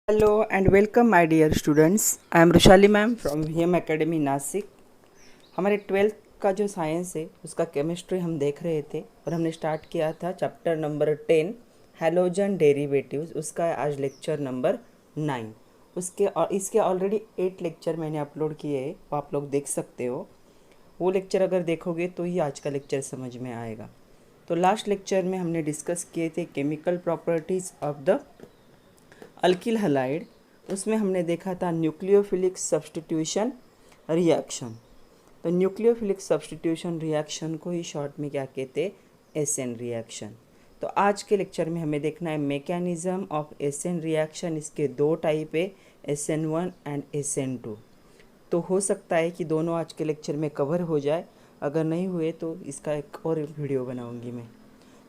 Hello and welcome my dear students. I am Rushali ma'am from VM Academy Nashik. हमारे 12th का जो science है उसका केमिस्ट्री हम देख रहे थे और हमने स्टार्ट किया था चैप्टर नंबर 10 हैलोजन डेरिवेटिव्स. उसका आज लेक्चर नंबर 9. उसके और इसके ऑलरेडी 8 लेक्चर मैंने अपलोड किए हैं, वो आप लोग देख सकते हो. वो लेक्चर अगर देखोगे तो ही आज का लेक्चर समझ में आएगा. तो लास्ट लेक्चर में हमने डिस्कस किए थे chemical properties of the alkyl halide. उसमें हमने देखा था न्यूक्लियोफिलिक सब्स्टिट्यूशन रिएक्शन. तो न्यूक्लियोफिलिक सब्स्टिट्यूशन रिएक्शन को ही शॉर्ट में क्या कहते, एसएन रिएक्शन. तो आज के लेक्चर में हमें देखना है मैकेनिज्म ऑफ एसएन रिएक्शन. इसके दो टाइप है, SN1 एंड SN2. तो हो सकता है कि दोनों आज के लेक्चर में कवर हो जाए, अगर नहीं हुए तो इसका एक और वीडियो बनाऊंगी मैं.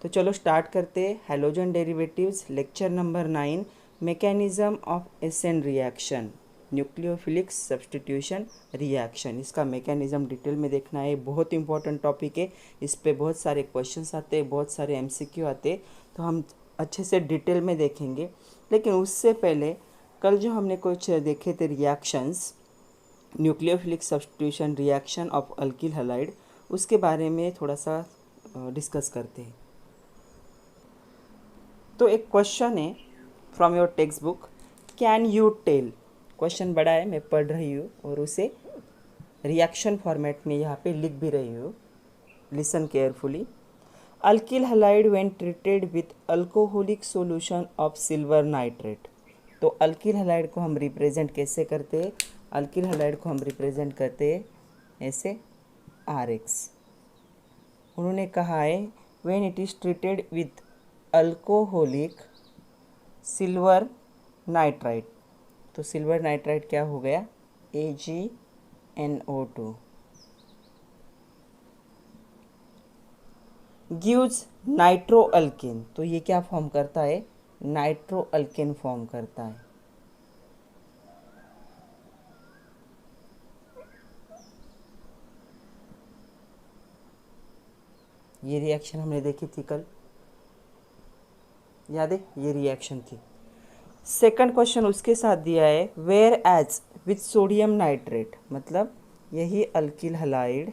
तो चलो स्टार्ट करते हैं. Halogen derivatives lecture number 9 mechanism of S N reaction nucleophilic substitution reaction. इसका मैकेनिज्म डिटेल में देखना है. बहुत इंपॉर्टेंट टॉपिक है, इस पे बहुत सारे क्वेश्चंस आते हैं, बहुत सारे MCQ आते हैं. तो हम अच्छे से डिटेल में देखेंगे. लेकिन उससे पहले कल जो हमने कुछ देखे थे reactions, nucleophilic substitution reaction of alkyl halide, उसके बारे में थोड़ा सा डिस्कस करते हैं. तो एक क्वेश्चन है from your textbook, can you tell. Question बड़ा है, मैं पढ़ रही हूँ और उसे रिएक्शन फॉर्मेट में यहाँ पे लिख भी रही हूँ. Listen carefully. Alkyl halide when treated with alcoholic solution of silver nitrate. तो अल्किल हलाइड को हम रिप्रेजेंट कैसे करते हैं? अल्किल हलाइड को हम रिप्रेजेंट करते हैं ऐसे RX. उन्होंने कहा है when it is treated with alcoholic silver nitrite. तो सिल्वर नाइट्राइट क्या हो गया? AgNO2 gives nitro alkane. तो ये क्या फॉर्म करता है? नाइट्रो अल्केन फॉर्म करता है. ये रिएक्शन हमने देखी थी कल, याद है? ये रिएक्शन थी. सेकंड क्वेश्चन उसके साथ दिया है whereas with sodium nitrate. मतलब यही अल्किल हलाइड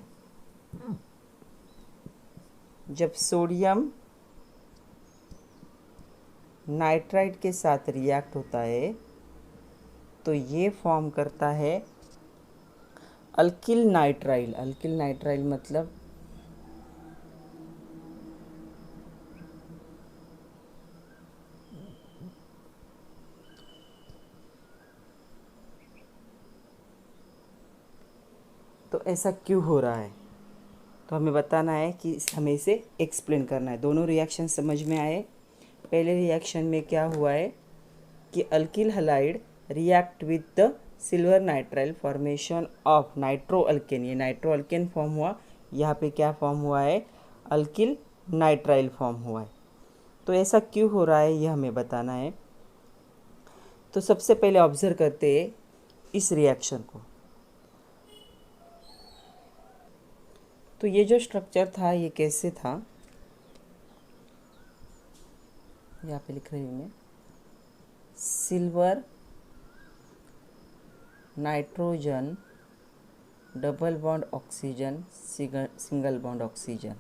जब सोडियम नाइट्राइट के साथ रिएक्ट होता है तो ये फॉर्म करता है अल्किल नाइट्राइल. अल्किल नाइट्राइल मतलब तो ऐसा क्यों हो रहा है, तो हमें बताना है कि हमें इसे एक्सप्लेन करना है. दोनों रिएक्शन समझ में आए. पहले रिएक्शन में क्या हुआ है कि alkyl halide react with the silver nitrile formation of nitro alkane. ये नाइट्रो अल्केन फॉर्म हुआ. यहाँ पे क्या फॉर्म हुआ है? अल्किल नाइट्राइल फॉर्म हुआ है. तो ऐसा क्यों हो रहा है ये हमें बताना है. तो सबसे पहले ऑब्जर्व करते हैं इस रिएक्शन को. तो ये जो स्ट्रक्चर था ये कैसे था, यहाँ पे लिख रही हूँ मैं. Silver nitrogen double bond oxygen single bond oxygen.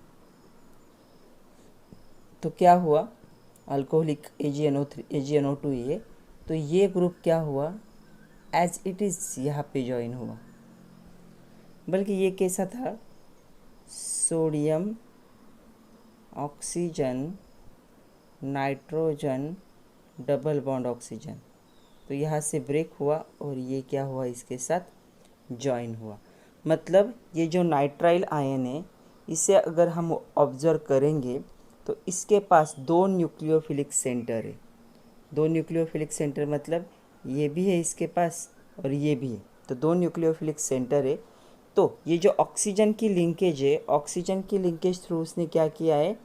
तो क्या हुआ? अल्कोहलिक AgNO2 ये. तो ये ग्रुप क्या हुआ? एज इट इज़ यहाँ पे ज्वाइन हुआ. बल्कि ये कैसा था? Sodium oxygen nitrogen double bond oxygen. तो यहाँ से ब्रेक हुआ और ये क्या हुआ? इसके साथ जॉइन हुआ. मतलब ये जो नाइट्राइल आयन है इसे अगर हम ऑब्जर्व करेंगे तो इसके पास दो न्यूक्लियोफिलिक सेंटर है. दो न्यूक्लियोफिलिक सेंटर मतलब ये भी है इसके पास और ये भी है. तो दो न्यूक्लियोफिलिक सेंटर है. तो ये जो ऑक्सीजन की लिंकेज है, ऑक्सीजन की लिंकेज थ्रू उसने क्या किया है,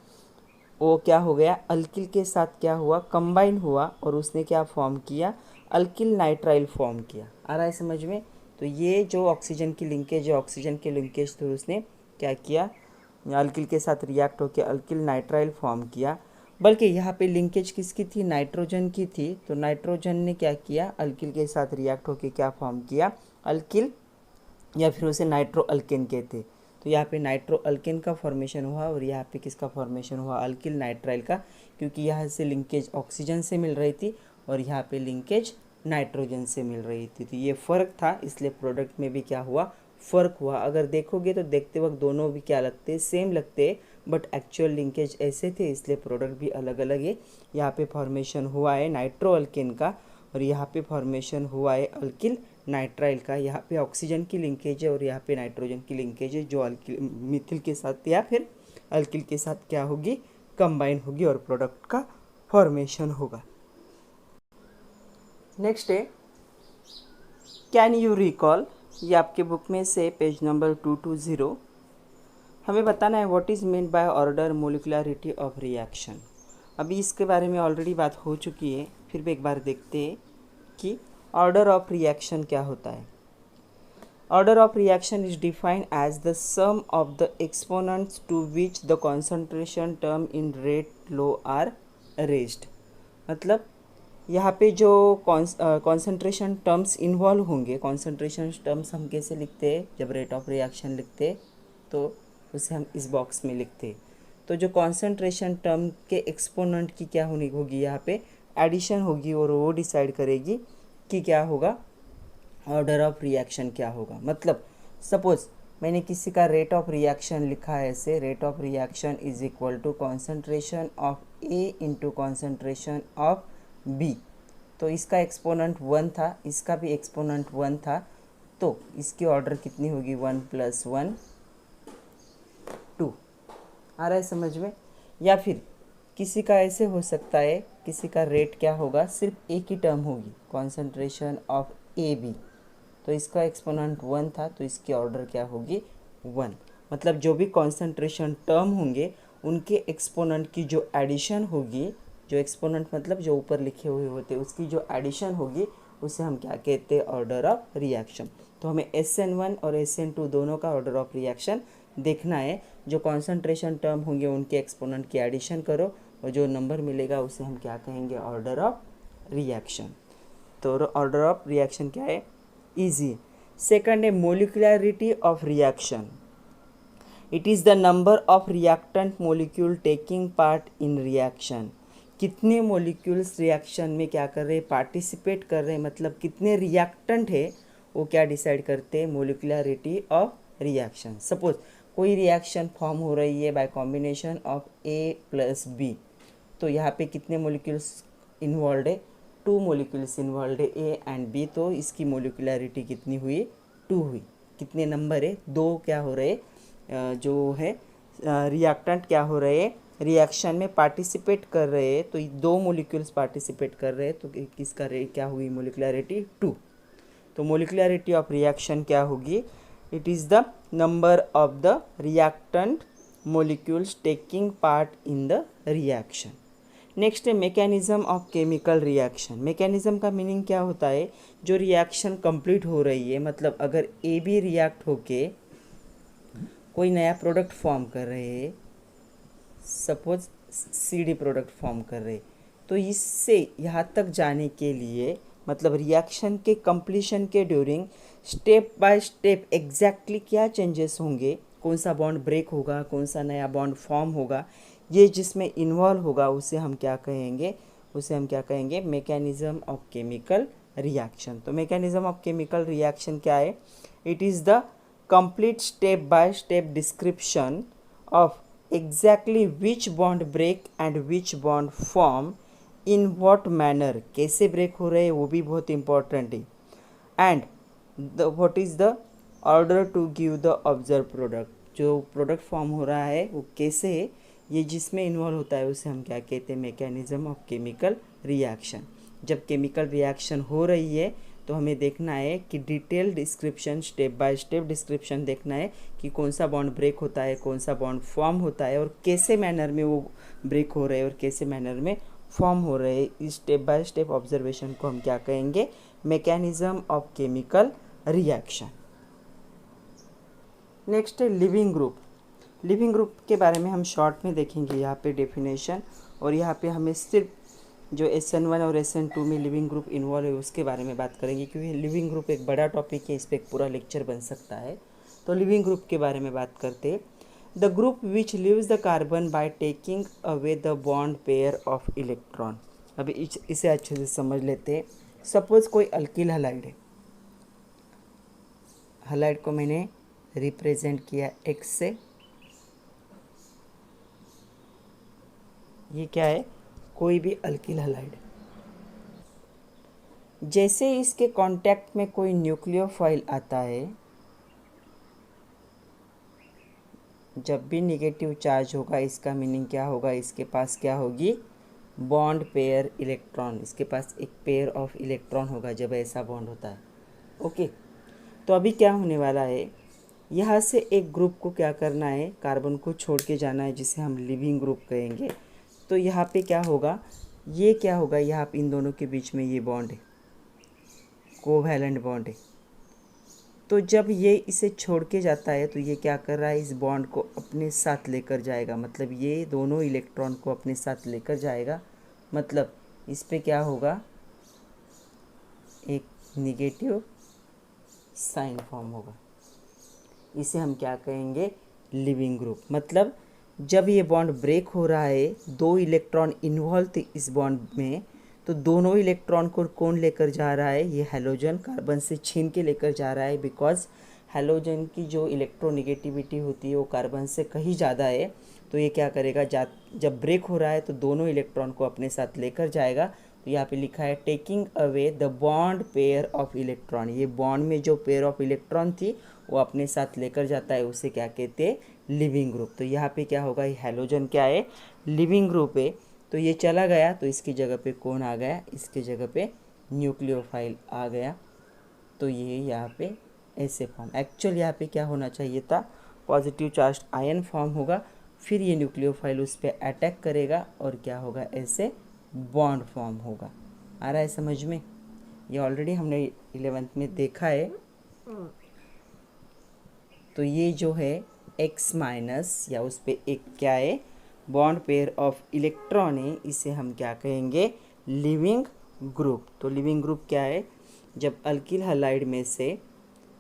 वो क्या हो गया? अल्किल के साथ क्या हुआ? कंबाइन हुआ और उसने क्या फॉर्म किया? अल्किल नाइट्राइल फॉर्म किया. आ रहा है समझ में? तो ये जो ऑक्सीजन की लिंकेज है, ऑक्सीजन के लिंकेज थ्रू उसने क्या किया? अल्किल के साथ रिएक्ट होकर अल्किल नाइट्राइल फॉर्म किया. बल्कि यहाँ पे लिंकेज किसकी थी, नाइट्रोजन की थी। तो नाइट्रोजन ने क्या किया, अल्किल के साथ रिएक्ट होकर क्या फॉर्म किया, अल्किल, या फिर उसे नाइट्रो अल्केन कहते। तो यहाँ पे नाइट्रो अल्केन का फॉर्मेशन हुआ और यहाँ पे किसका फॉर्मेशन हुआ, अल्किल नाइट्राइल का, क्योंकि यहाँ से लिंकेज ऑक्सीजन से मिल रही थी और यहाँ पे लिंकेज नाइट्रोजन से मिल रही थी। तो ये फ़र्क था, इसलिए प्रोडक्ट में भी क्या हुआ, फ़र्क हुआ। अगर देखोगे तो देखते वक्त दोनों भी क्या लगते, सेम लगते, बट एक्चुअल लिंकेज ऐसे थे, इसलिए प्रोडक्ट भी अलग अलग है। यहाँ पे फॉर्मेशन हुआ है नाइट्रो अल्केन का और यहाँ पे फॉर्मेशन हुआ है अल्किल नाइट्राइल का। यहाँ पे ऑक्सीजन की लिंकेज है और यहाँ पे नाइट्रोजन की लिंकेज है, जो अल्किल मिथिल के साथ या फिर अल्किल के साथ क्या होगी, कंबाइन होगी और प्रोडक्ट का फॉर्मेशन होगा। नेक्स्ट है कैन यू रिकॉल, ये आपके बुक में से पेज नंबर 220। हमें बताना है what is mean by order molecularity of reaction. अभी इसके बारे में ऑलरेडी बात हो चुकी है, फिर भी एक बार देखते हैं कि ऑर्डर ऑफ रिएक्शन क्या होता है। Order of reaction is defined as the sum of the exponents to which the concentration term in rate law are raised. मतलब यहाँ पे जो कॉन्सेंट्रेशन टर्म्स इन्वॉल्व होंगे, कॉन्सेंट्रेशन टर्म्स हम कैसे लिखते हैं, जब रेट ऑफ रिएक्शन लिखते हैं तो उसे हम इस बॉक्स में लिखते हैं। तो जो कॉन्सेंट्रेशन टर्म के एक्सपोनेंट की क्या होगी, यहाँ पे एडिशन होगी और वो डिसाइड करेगी कि क्या होगा, ऑर्डर ऑफ रिएक्शन क्या होगा। मतलब सपोज मैंने किसी का रेट ऑफ रिएक्शन लिखा है ऐसे, rate of reaction is equal to concentration of A into concentration of B. तो इसका एक्सपोनेंट 1 था, इसका भी एक्सपोनेंट 1 था, तो इसकी ऑर्डर कितनी होगी, 1 + 1 2। आ रहा है समझ में। या फिर किसी का ऐसे हो सकता है, किसी का रेट क्या होगा, सिर्फ एक ही टर्म होगी, कॉन्सेंट्रेशन ऑफ ए बी, तो इसका एक्सपोनेंट 1 था, तो इसकी ऑर्डर क्या होगी, 1। मतलब जो भी कॉन्सेंट्रेशन टर्म होंगे उनके एक्सपोनेंट की जो एडिशन होगी, जो एक्सपोनेंट मतलब जो ऊपर लिखे हुए होते हैं उसकी जो एडिशन होगी, उसे हम क्या कहते हैं, ऑर्डर ऑफ रिएक्शन। तो हमें SN1 और SN2 दोनों का ऑर्डर ऑफ रिएक्शन देखना है। जो कॉन्सेंट्रेशन टर्म होंगे उनके एक्सपोनेंट की एडिशन करो और जो नंबर मिलेगा उसे हम क्या कहेंगे, ऑर्डर ऑफ रिएक्शन। तो ऑर्डर ऑफ रिएक्शन क्या है, ईजी। सेकंड है molecularity of reaction. It is the number of reactant molecule taking part in reaction. कितने मोलिक्यूल्स रिएक्शन में क्या कर रहे हैं, पार्टिसिपेट कर रहे हैं, मतलब कितने रिएक्टेंट है वो क्या डिसाइड करते हैं, मोलिकुलरिटी ऑफ रिएक्शन। सपोज कोई रिएक्शन फॉर्म हो रही है bye combination of A + B, तो यहाँ पे कितने मोलिक्यूल्स इन्वॉल्व है, 2 मोलिक्यूल्स इन्वॉल्व है, A एंड B। तो इसकी मोलिकुलरिटी कितनी हुई, 2 हुई। कितने नंबर है, 2 क्या हो रहे, जो है रिएक्टेंट क्या हो रहे हैं, रिएक्शन में पार्टिसिपेट कर रहे हैं, तो 2 मोलिक्यूल्स पार्टिसिपेट कर रहे हैं, तो किसका क्या हुई, मोलिकुलरिटी 2। तो मोलिकुलरिटी ऑफ रिएक्शन क्या होगी, it is the number of the reactant molecules taking part in the reaction. Next है mechanism of chemical reaction. Mechanism का मीनिंग क्या होता है, जो रिएक्शन कंप्लीट हो रही है, मतलब अगर ए बी रिएक्ट होके कोई नया प्रोडक्ट फॉर्म कर रहे हैं, सपोज CD प्रोडक्ट फॉर्म कर रहे, तो इससे यहाँ तक जाने के लिए, मतलब रिएक्शन के कंप्लीशन के during step by step exactly क्या चेंजेस होंगे, कौन सा बॉन्ड ब्रेक होगा, कौन सा नया बॉन्ड फॉर्म होगा, ये जिसमें इन्वॉल्व होगा उसे हम क्या कहेंगे, मैकेनिज्म ऑफ केमिकल रिएक्शन। तो मैकेनिज्म ऑफ केमिकल रिएक्शन क्या है, it is the complete step by step description of exactly which bond break and which bond form in what manner, कैसे ब्रेक हो रहे हैं वो भी बहुत इंपॉर्टेंट है, and what is the order to give the observed product, जो product form हो रहा है वो कैसे है, ये जिसमें इन्वॉल्व होता है उसे हम क्या कहते हैं, मैकेनिज्म ऑफ केमिकल रिएक्शन। जब केमिकल रिएक्शन हो रही है तो हमें देखना है कि detail description, step by step description देखना है कि कौन सा बॉन्ड ब्रेक होता है, कौन सा बॉन्ड फॉर्म होता है और कैसे मैनर में वो ब्रेक हो रहे हैं और कैसे मैनर में फॉर्म हो रहे हैं। इस स्टेप बाय स्टेप ऑब्जर्वेशन को हम क्या कहेंगे, mechanism of chemical reaction. Next है लिविंग ग्रुप। लिविंग ग्रुप के बारे में हम शॉर्ट में देखेंगे यहाँ पे डेफिनेशन, और यहाँ पे हमें सिर्फ जो SN1 और SN2 में लिविंग ग्रुप इन्वॉल्व है उसके बारे में बात करेंगे, क्योंकि लिविंग ग्रुप एक बड़ा टॉपिक है, इस पर एक पूरा लेक्चर बन सकता है। तो लिविंग ग्रुप के बारे में बात करते। The group which leaves the carbon by taking away the bond pair of electron. अभी इसे अच्छे से समझ लेते हैं। सपोज कोई अल्किल हलाइड है, हलाइड को मैंने रिप्रेजेंट किया X से। ये क्या है? कोई भी अल्किल हलाइड। जैसे इसके कांटेक्ट में कोई न्यूक्लियोफाइल आता है, जब भी नेगेटिव चार्ज होगा इसका मीनिंग क्या होगा? इसके पास क्या होगी? Bond pair electron. इसके पास एक पेयर ऑफ इलेक्ट्रॉन होगा जब ऐसा बॉन्ड होता है। ओके, तो अभी क्या होने वाला है, यहाँ से एक ग्रुप को क्या करना है? कार्बन को छोड़ के जाना है, जिसे हम लिविंग ग्रुप कहेंगे। तो यहाँ पे क्या होगा? ये क्या होगा? यहाँ पे इन दोनों के बीच में ये बॉन्ड है, कोवैलेंट बॉन्ड है। तो जब ये इसे छोड़ के जाता है तो ये क्या कर रहा है? इस बॉन्ड को अपने साथ लेकर जाएगा, मतलब ये दोनों इलेक्ट्रॉन को अपने साथ लेकर जाएगा। मतलब इस पे क्या होगा? एक नेगेटिव साइन फॉर्म होगा। इसे हम क्या कहेंगे? Leaving group. मतलब जब ये बॉन्ड ब्रेक हो रहा है, दो इलेक्ट्रॉन इन्वॉल्व थे इस बॉन्ड में, तो दोनों इलेक्ट्रॉन को कौन लेकर जा रहा है? ये हैलोजन कार्बन से छीन के लेकर जा रहा है, बिकॉज हैलोजन की जो इलेक्ट्रोनेगेटिविटी होती है वो कार्बन से कहीं ज़्यादा है। तो ये क्या करेगा? जब ब्रेक हो रहा है तो दोनों इलेक्ट्रॉन को अपने साथ लेकर जाएगा। तो यहाँ पे लिखा है taking away the bond pair of electron. ये बॉन्ड में जो पेयर ऑफ इलेक्ट्रॉन थी वो अपने साथ लेकर जाता है, उसे क्या कहते हैं? Living group. तो यहाँ पे क्या होगा? ये हैलोजन क्या है? लिविंग ग्रुप है। तो ये चला गया तो इसकी जगह पे कौन आ गया? इसकी जगह पे न्यूक्लियोफाइल आ गया। तो ये यहाँ पे ऐसे फॉर्म, एक्चुअल यहाँ पे क्या होना चाहिए था? पॉजिटिव चार्ज आयन फॉर्म होगा, फिर ये न्यूक्लियोफाइल उस पर अटैक करेगा और क्या होगा? ऐसे बॉन्ड फॉर्म होगा। आ रहा है समझ में? ये ऑलरेडी हमने 11th में देखा है। तो ये जो है X माइनस या उस पर एक क्या है? बॉन्ड पेयर ऑफ इलेक्ट्रॉन है, इसे हम क्या कहेंगे? Living group. तो लिविंग ग्रुप क्या है? जब अल्किल हलाइड में से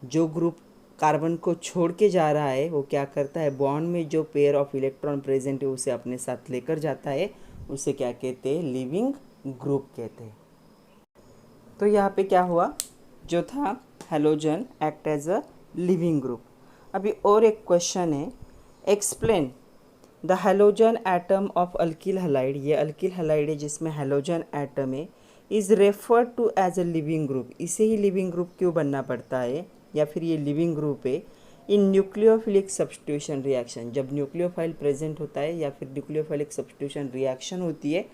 जो ग्रुप कार्बन को छोड़ के जा रहा है वो क्या करता है? बॉन्ड में जो पेयर ऑफ इलेक्ट्रॉन प्रेजेंट है उसे अपने साथ लेकर जाता है, उसे क्या कहते हैं? लिविंग ग्रुप कहते हैं। तो यहाँ पे क्या हुआ? जो था halogen act as a leaving group. अभी और एक क्वेश्चन है, explain the halogen atom of alkyl halide. ये अल्किल हलाइड है जिसमें हैलोजन एटम है, is referred to as a leaving group. इसे ही लिविंग ग्रुप क्यों बनना पड़ता है, या फिर ये लिविंग ग्रुप है? इन न्यूक्लियोफिलिक सब्स्टिट्यूशन रिएक्शन, जब न्यूक्लियोफाइल प्रेजेंट होता है या फिर न्यूक्लियोफिलिक सब्स्टिट्यूशन रिएक्शन होती है,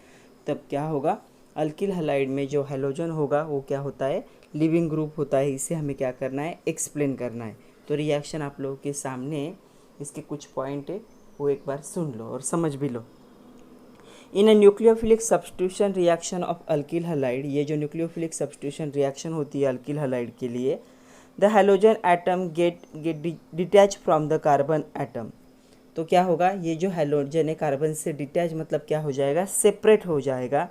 तब क्या होगा? अल्किल हलाइड में जो हैलोजन होगा वो क्या होता है? लिविंग ग्रुप होता है। इसे हमें क्या करना है? एक्सप्लेन करना है। तो रिएक्शन आप लोगों के सामने है, इसके कुछ पॉइंट है वो एक बार सुन लो और समझ भी लो। In a nucleophilic substitution reaction of alkyl halide, ये जो न्यूक्लियोफिलिक सब्स्टिट्यूशन रिएक्शन होती है अल्किल हलाइड के लिए, the halogen atom get detach from the carbon atom. तो क्या होगा? ये जो हैलोजन है कार्बन से डिटैच मतलब क्या हो जाएगा? सेपरेट हो जाएगा।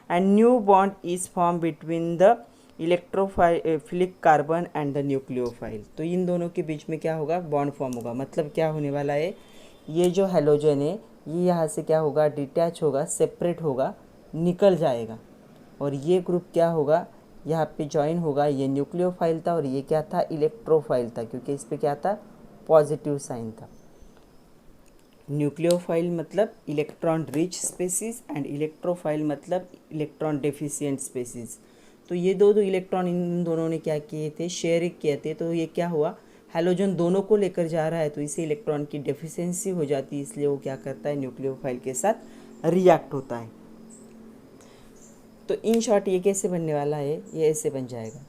And new bond is form between the electrophilic carbon and the nucleophile. तो इन दोनों के बीच में क्या होगा? बॉन्ड फॉर्म होगा। मतलब क्या होने वाला है? ये जो हैलोजन है ये यहाँ से क्या होगा? डिटैच होगा, सेपरेट होगा, निकल जाएगा। और ये ग्रुप क्या होगा? यहाँ पे ज्वाइन होगा। ये न्यूक्लियोफाइल था और ये क्या था? इलेक्ट्रोफाइल था, क्योंकि इस पे क्या था? पॉजिटिव साइन था। न्यूक्लियोफाइल मतलब electron rich species and electrophile मतलब इलेक्ट्रॉन डेफिशिएंट स्पेसीज। तो ये दो इलेक्ट्रॉन इन दोनों ने क्या किए थे? शेयर किए थे। तो ये क्या हुआ? हैलोजन दोनों को लेकर जा रहा है, तो इसे इलेक्ट्रॉन की डेफिशिएंसी हो जाती है, इसलिए वो क्या करता है? न्यूक्लियोफाइल के साथ रिएक्ट होता है। तो इन शॉर्ट ये कैसे बनने वाला है? ये ऐसे बन जाएगा,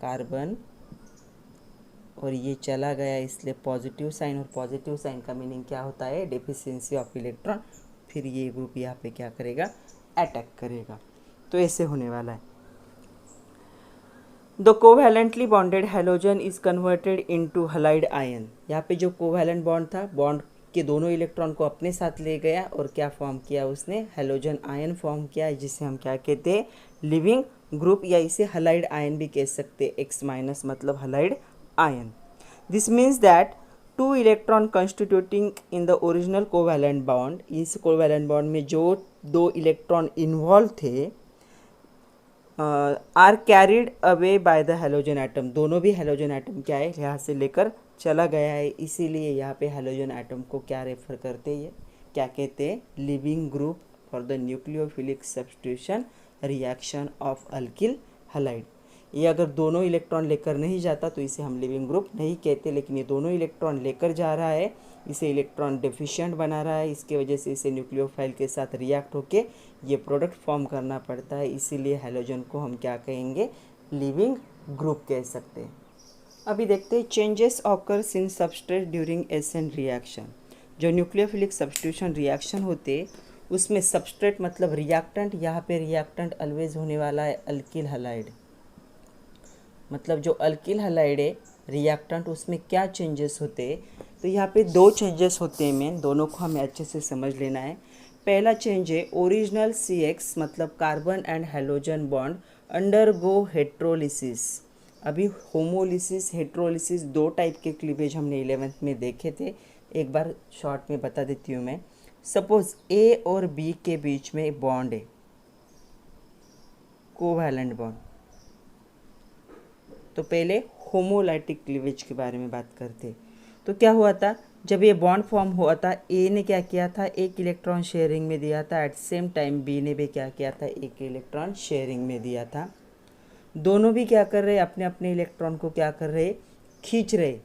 कार्बन और ये चला गया इसलिए पॉजिटिव साइन, और पॉजिटिव साइन का मीनिंग क्या होता है? Deficiency of electron. फिर ये ग्रुप यहाँ पे क्या करेगा? अटैक करेगा। तो ऐसे होने वाला है। The covalently bonded halogen is converted into halide ion. यहाँ पे जो कोवैलेंट बॉन्ड था, बॉन्ड के दोनों इलेक्ट्रॉन को अपने साथ ले गया और क्या फॉर्म किया उसने, हैलोजन आयन फॉर्म किया, जिसे हम क्या कहते हैं, लिविंग ग्रुप, या इसे हलाइड आयन भी कह सकते हैं, X माइनस मतलब halide ion. This means that two electron constituting in the original covalent bond, इस कोवैलेंट बॉन्ड में जो दो इलेक्ट्रॉन इन्वॉल्व थे are carried away by the halogen atom, दोनों भी हैलोजन एटम क्या है, यहाँ से लेकर चला गया है, इसीलिए यहाँ पे हैलोजन एटम को क्या रेफर करते हैं, क्या कहते हैं, leaving group for the nucleophilic substitution reaction of alkyl halide. ये अगर दोनों इलेक्ट्रॉन लेकर नहीं जाता तो इसे हम लिविंग ग्रुप नहीं कहते, लेकिन ये दोनों इलेक्ट्रॉन लेकर जा रहा है, इसे इलेक्ट्रॉन डेफिशिएंट बना रहा है, इसके वजह से इसे न्यूक्लियोफाइल के साथ रिएक्ट होके ये प्रोडक्ट फॉर्म करना पड़ता है, इसीलिए हैलोजन को हम क्या कहेंगे, लिविंग ग्रुप कह सकते हैं। अभी देखते हैं changes occurs in substrate during S N reaction. जो न्यूक्लियोफिलिक सब्स्टिट्यूशन रिएक्शन होते उसमें सबस्ट्रेट मतलब रिएक्टेंट, यहाँ पे रिएक्टेंट ऑलवेज होने वाला है अल्किल हैलाइड, मतलब जो अल्किल हैलाइड है रिएक्टेंट, उसमें क्या चेंजेस होते हैं, तो यहाँ पे दो चेंजेस होते हैं मेन, दोनों को हमें अच्छे से समझ लेना है। पहला चेंज है ओरिजिनल CX मतलब carbon and halogen bond undergo heterolysis. अभी होमोलिसिस हेट्रोलिसिस दो टाइप के क्लीवेज हमने 11th में देखे थे, एक बार शॉर्ट में बता देती हूँ मैं। सपोज A और B के बीच में बॉन्ड है, कोवैलेंट बॉन्ड, तो पहले होमोलाइटिक क्लीवेज के बारे में बात करते। तो क्या हुआ था, जब ये बॉन्ड फॉर्म हुआ था, ए ने क्या किया था, एक इलेक्ट्रॉन शेयरिंग में दिया था, एट सेम टाइम बी ने भी क्या किया था, एक इलेक्ट्रॉन शेयरिंग में दिया था। दोनों भी क्या कर रहे, अपने अपने इलेक्ट्रॉन को क्या कर रहे, खींच रहे,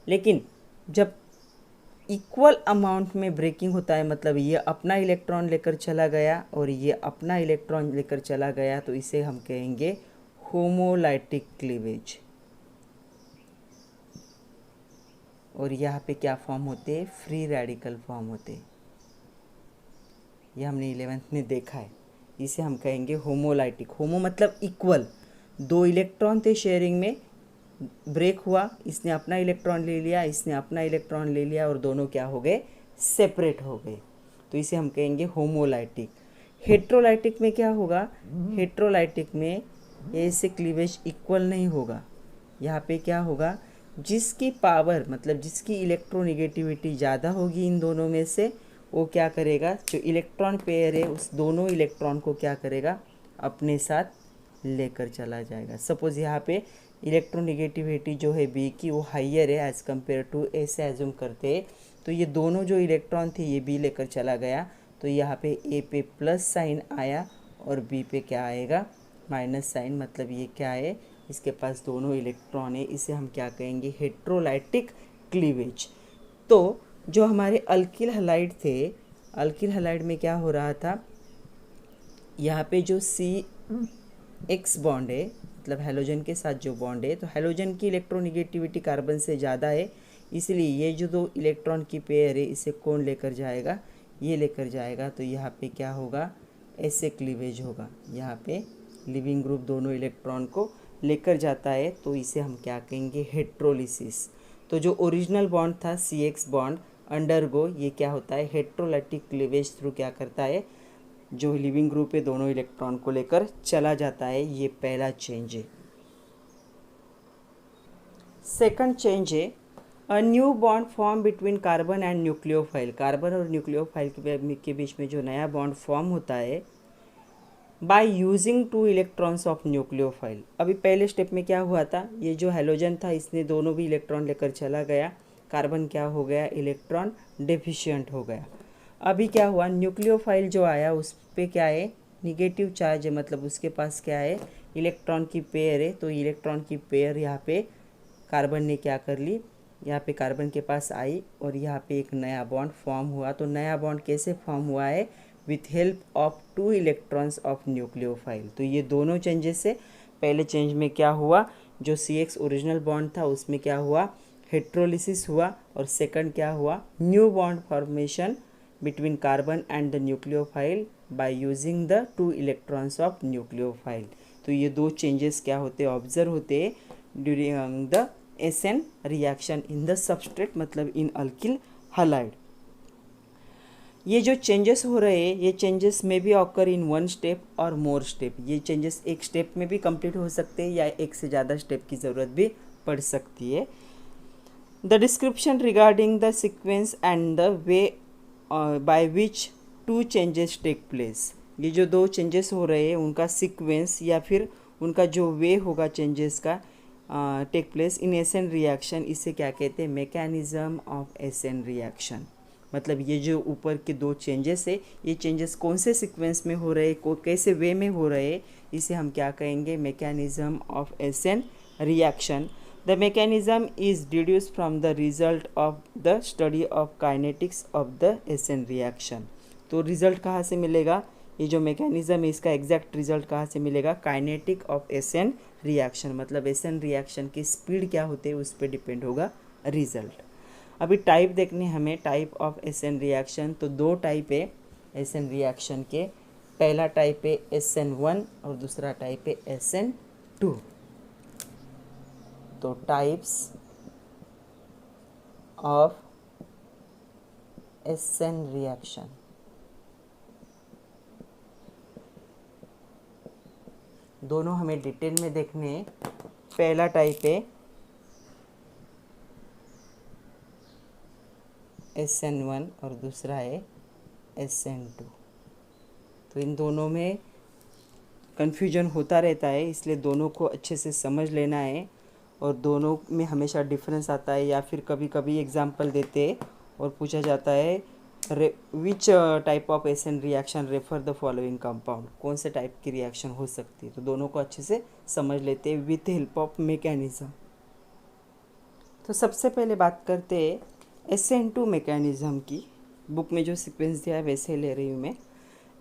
लेकिन जब इक्वल अमाउंट में ब्रेकिंग होता है, मतलब ये अपना इलेक्ट्रॉन लेकर चला गया और ये अपना इलेक्ट्रॉन लेकर चला गया, तो इसे हम कहेंगे होमोलाइटिक क्लीवेज। और यहाँ पे क्या फॉर्म होते हैं, फ्री रेडिकल फॉर्म होते हैं, ये हमने 11th में देखा है, इसे हम कहेंगे होमोलाइटिक। होमो मतलब इक्वल, दो इलेक्ट्रॉन थे शेयरिंग में, ब्रेक हुआ, इसने अपना इलेक्ट्रॉन ले लिया, इसने अपना इलेक्ट्रॉन ले लिया, और दोनों क्या हो गए, सेपरेट हो गए, तो इसे हम कहेंगे होमोलाइटिक। हेट्रोलाइटिक में क्या होगा, हेट्रोलाइटिक में ऐसे क्लीवेज इक्वल नहीं होगा, यहाँ पे क्या होगा, जिसकी पावर मतलब जिसकी इलेक्ट्रोनिगेटिविटी ज़्यादा होगी इन दोनों में से, वो क्या करेगा, जो इलेक्ट्रॉन पेयर है उस दोनों इलेक्ट्रॉन को क्या करेगा, अपने साथ लेकर चला जाएगा। सपोज यहाँ पे इलेक्ट्रोनिगेटिविटी जो है बी की वो हाइयर है एज़ कम्पेयर टू ए से एज्यूम करते हैं, तो ये दोनों जो इलेक्ट्रॉन थे ये बी लेकर चला गया, तो यहाँ पे ए पे प्लस साइन आया और बी पे क्या आएगा, माइनस साइन, मतलब ये क्या है, इसके पास दोनों इलेक्ट्रॉन है, इसे हम क्या कहेंगे, हेट्रोलाइटिक क्लीवेज। तो जो हमारे अल्किल हैलाइड थे, अल्किल हैलाइड में क्या हो रहा था, यहाँ पे जो CX बॉन्ड है मतलब हैलोजन के साथ जो बॉन्ड है, तो हैलोजन की इलेक्ट्रोनिगेटिविटी कार्बन से ज़्यादा है, इसलिए ये जो दो इलेक्ट्रॉन की पेयर है इसे कौन लेकर जाएगा, ये लेकर जाएगा, तो यहाँ पे क्या होगा, ऐसे क्लीवेज होगा, यहाँ पे लिविंग ग्रुप दोनों इलेक्ट्रॉन को लेकर जाता है, तो इसे हम क्या कहेंगे, हेट्रोलिसिस। तो जो ओरिजिनल बॉन्ड था CX बॉन्ड अंडरगो, ये क्या होता है, हेट्रोलाइटिक क्लीवेज थ्रू क्या करता है, जो लिविंग ग्रुप है दोनों इलेक्ट्रॉन को लेकर चला जाता है, ये पहला चेंज है। सेकंड चेंज है a new bond form between carbon and nucleophile. Carbon और न्यूक्लियोफाइल के बीच में जो नया बॉन्ड फॉर्म होता है by using two electrons of nucleophile. अभी पहले स्टेप में क्या हुआ था, ये जो हैलोजन था इसने दोनों भी इलेक्ट्रॉन लेकर चला गया, कार्बन क्या हो गया, इलेक्ट्रॉन डेफिशिएंट हो गया। अभी क्या हुआ, न्यूक्लियोफाइल जो आया उस पर क्या है, निगेटिव चार्ज है, मतलब उसके पास क्या है, इलेक्ट्रॉन की पेयर है, तो इलेक्ट्रॉन की पेयर यहाँ पे कार्बन ने क्या कर ली, यहाँ पे कार्बन के पास आई और यहाँ पे एक नया बॉन्ड फॉर्म हुआ। तो नया बॉन्ड कैसे फॉर्म हुआ है, with help of two electrons of nucleophile. तो ये दोनों चेंजेस है। पहले चेंज में क्या हुआ, जो CX ओरिजिनल बॉन्ड था उसमें क्या हुआ, हेट्रोलिसिस हुआ, और सेकंड क्या हुआ, new bond formation between carbon and the nucleophile by using the two electrons of nucleophile. तो ये दो चेंजेस क्या होते हैं, ऑब्जर्व होते हैं during the SN reaction in the substrate, मतलब इन अल्किल halide। ये जो चेंजेस हो रहे हैं ये चेंजेस में भी ऑकर इन वन स्टेप और मोर स्टेप। ये चेंजेस एक स्टेप में भी कंप्लीट हो सकते हैं या एक से ज़्यादा स्टेप की ज़रूरत भी पड़ सकती है। The description regarding the sequence and the way by which two changes take place. ये जो दो चेंजेस हो रहे हैं उनका सीक्वेंस या फिर उनका जो वे होगा चेंजेस का take place in S N reaction, इसे क्या कहते हैं? Mechanism of S N reaction. मतलब ये जो ऊपर के दो चेंजेस है ये चेंजेस कौन से सीक्वेंस में हो रहे, को कैसे वे में हो रहे, इसे हम क्या कहेंगे? Mechanism of S N reaction. The mechanism is deduce from the result of the study of kinetics of the essence reaction. तो रिजल्ट कहाँ से मिलेगा? ये जो मैकेनिज्म है इसका एग्जैक्ट रिजल्ट कहाँ से मिलेगा? Kinetic of S N reaction. मतलब एसन रिएक्शन की स्पीड क्या होती है उस पर डिपेंड होगा रिजल्ट। अभी टाइप देखने हमें, टाइप ऑफ एसन रिएक्शन। तो दो टाइप है एसन रिएक्शन के। पहला टाइप है SN1 और दूसरा टाइप है SN2। तो टाइप्स ऑफ एसन रिएक्शन, दोनों हमें डिटेल में देखने हैं। पहला टाइप है SN1 और दूसरा है SN2। तो इन दोनों में कन्फ्यूजन होता रहता है, इसलिए दोनों को अच्छे से समझ लेना है। और दोनों में हमेशा डिफरेंस आता है, या फिर कभी कभी एग्जांपल देते और पूछा जाता है which type of S N reaction refer the following compound. कौन से टाइप की रिएक्शन हो सकती है, तो दोनों को अच्छे से समझ लेते हैं विथ हेल्प ऑफ मैकेनिज्म। तो सबसे पहले बात करते हैं SN2 मैकेनिज्म की। बुक में जो सीक्वेंस दिया है वैसे ले रही हूँ मैं।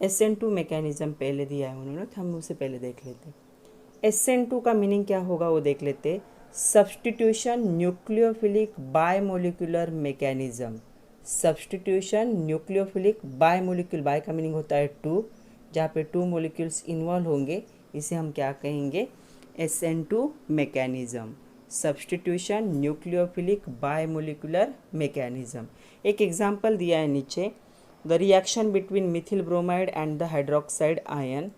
SN2 मैकेनिज्म पहले दिया है उन्होंने, तो हम उसे पहले देख लेते हैं। SN2 का मीनिंग क्या होगा वो देख लेते हैं। Substitution nucleophilic bimolecular mechanism. Substitution nucleophilic bimolecule, bi का मीनिंग होता है टू, जहाँ पे टू मोलिक्यूल्स इन्वॉल्व होंगे, इसे हम क्या कहेंगे? SN2 mechanism. Substitution nucleophilic bimolecular mechanism. एक एग्जांपल दिया है नीचे। The reaction between methyl bromide and the hydroxide ion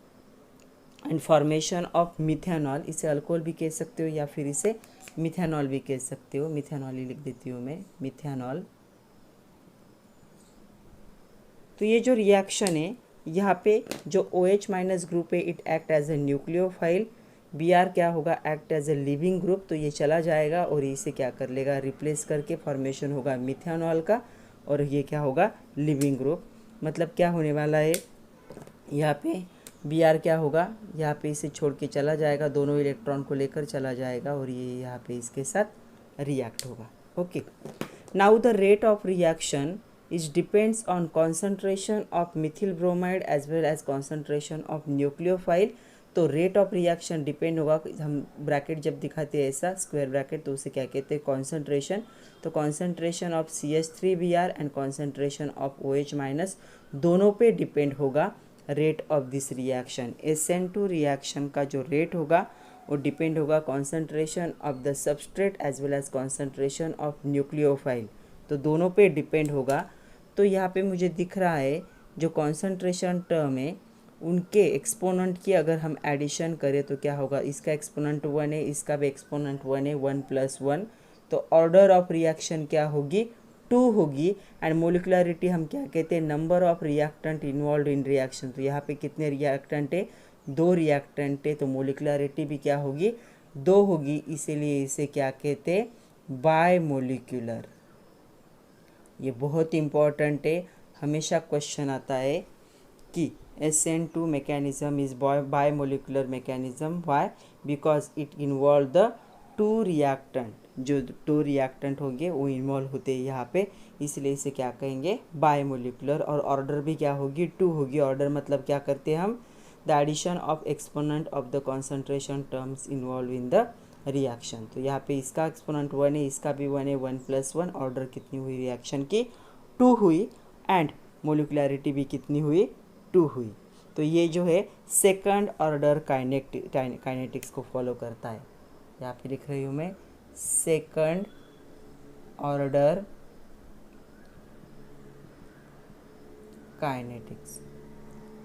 and formation of methanol. इसे अल्कोहल भी कह सकते हो या फिर इसे मिथेनॉल भी कह सकते हो। मिथेनॉल ही लिख देती हूँ मैं, मिथेनॉल। तो ये जो रिएक्शन है यहाँ पे जो OH माइनस ग्रुप है it act as a nucleophile. Br क्या होगा? Act as a leaving group. तो ये चला जाएगा और इसे क्या कर लेगा? रिप्लेस करके फॉर्मेशन होगा मिथेनॉल का, और ये क्या होगा? Leaving group. मतलब क्या होने वाला है यहाँ पे? Br क्या होगा? यहाँ पे इसे छोड़ के चला जाएगा, दोनों इलेक्ट्रॉन को लेकर चला जाएगा और ये यहाँ पे इसके साथ रिएक्ट होगा। Okay, now the rate of reaction is depends on concentration of methyl bromide as well as concentration of nucleophile. तो रेट ऑफ रिएक्शन डिपेंड होगा, हम ब्रैकेट जब दिखाते हैं ऐसा स्क्वायर ब्रैकेट तो उसे क्या कहते हैं? कॉन्सेंट्रेशन। तो concentration of CH3Br and concentration of OH minus, दोनों पे डिपेंड होगा rate of this reaction. SN2 reaction का जो रेट होगा वो डिपेंड होगा concentration of the substrate as well as concentration of nucleophile. तो दोनों पे डिपेंड होगा। तो यहाँ पे मुझे दिख रहा है जो कॉन्सेंट्रेशन टर्म है उनके एक्सपोनेंट की अगर हम एडिशन करें तो क्या होगा? इसका एक्सपोनेंट 1 है, इसका भी एक्सपोनेंट 1 है, 1 + 1। तो ऑर्डर ऑफ रिएक्शन क्या होगी? 2 होगी। एंड मोलिकुलरिटी हम क्या कहते हैं? Number of reactant involve in reaction. तो यहाँ पे कितने रिएक्टेंट है? 2 रिएक्टेंट है, तो मोलिकुलरिटी भी क्या होगी? 2 होगी। इसीलिए इसे क्या कहते हैं? बायमोलिकुलर। ये बहुत इंपॉर्टेंट है, हमेशा क्वेश्चन आता है कि SN2 mechanism is bimolecular mechanism. Why? Because it involve the 2 reactant। जो 2 reactant होंगे वो इन्वॉल्व होते हैं यहाँ पे, इसलिए इसे क्या कहेंगे? बायमोलिकुलर। और ऑर्डर भी क्या होगी? 2 होगी। ऑर्डर मतलब क्या करते हैं हम? The addition of exponent of the concentration terms involve in the reaction. तो यहाँ पे इसका एक्सपोनेंट 1 है, इसका भी 1 है, 1 + 1। ऑर्डर कितनी हुई रिएक्शन की? 2 हुई। एंड मोलिकुलरिटी भी कितनी हुई? 2 हुई। तो ये जो है सेकंड ऑर्डर काइनेटिक्स को फॉलो करता है। यहाँ पे लिख रही हूँ मैं, सेकंड ऑर्डर काइनेटिक्स।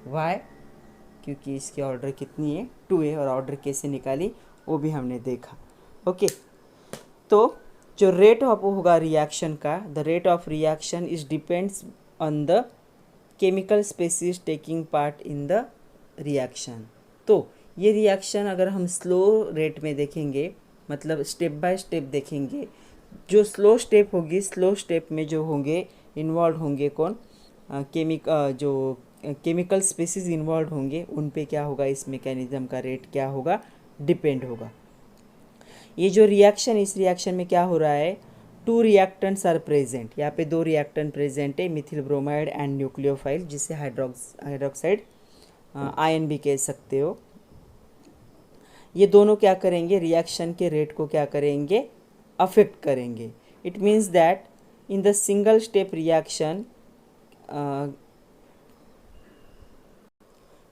वाई? क्योंकि इसकी ऑर्डर कितनी है, 2 है, और ऑर्डर कैसे निकाली वो भी हमने देखा। ओके, तो जो रेट ऑफ होगा रिएक्शन का, the rate of reaction is depends on the chemical species taking part in the reaction. तो ये रिएक्शन अगर हम स्लो रेट में देखेंगे, मतलब स्टेप बाय स्टेप देखेंगे, जो स्लो स्टेप होगी, स्लो स्टेप में जो होंगे इन्वॉल्व होंगे कौन, जो केमिकल स्पेसीज इन्वॉल्व होंगे, उन पे क्या होगा, इस मैकेनिज्म का रेट क्या होगा, डिपेंड होगा। ये जो रिएक्शन, इस रिएक्शन में क्या हो रहा है, 2 रिएक्टेंट्स आर प्रेजेंट। यहाँ पे 2 रिएक्टेंट प्रेजेंट है, मिथिल ब्रोमाइड एंड न्यूक्लियोफाइल, जिसे हाइड्रोक्साइड आयन भी कह सकते हो। ये दोनों क्या करेंगे, रिएक्शन के रेट को क्या करेंगे, अफेक्ट करेंगे। It means that in the single step reaction,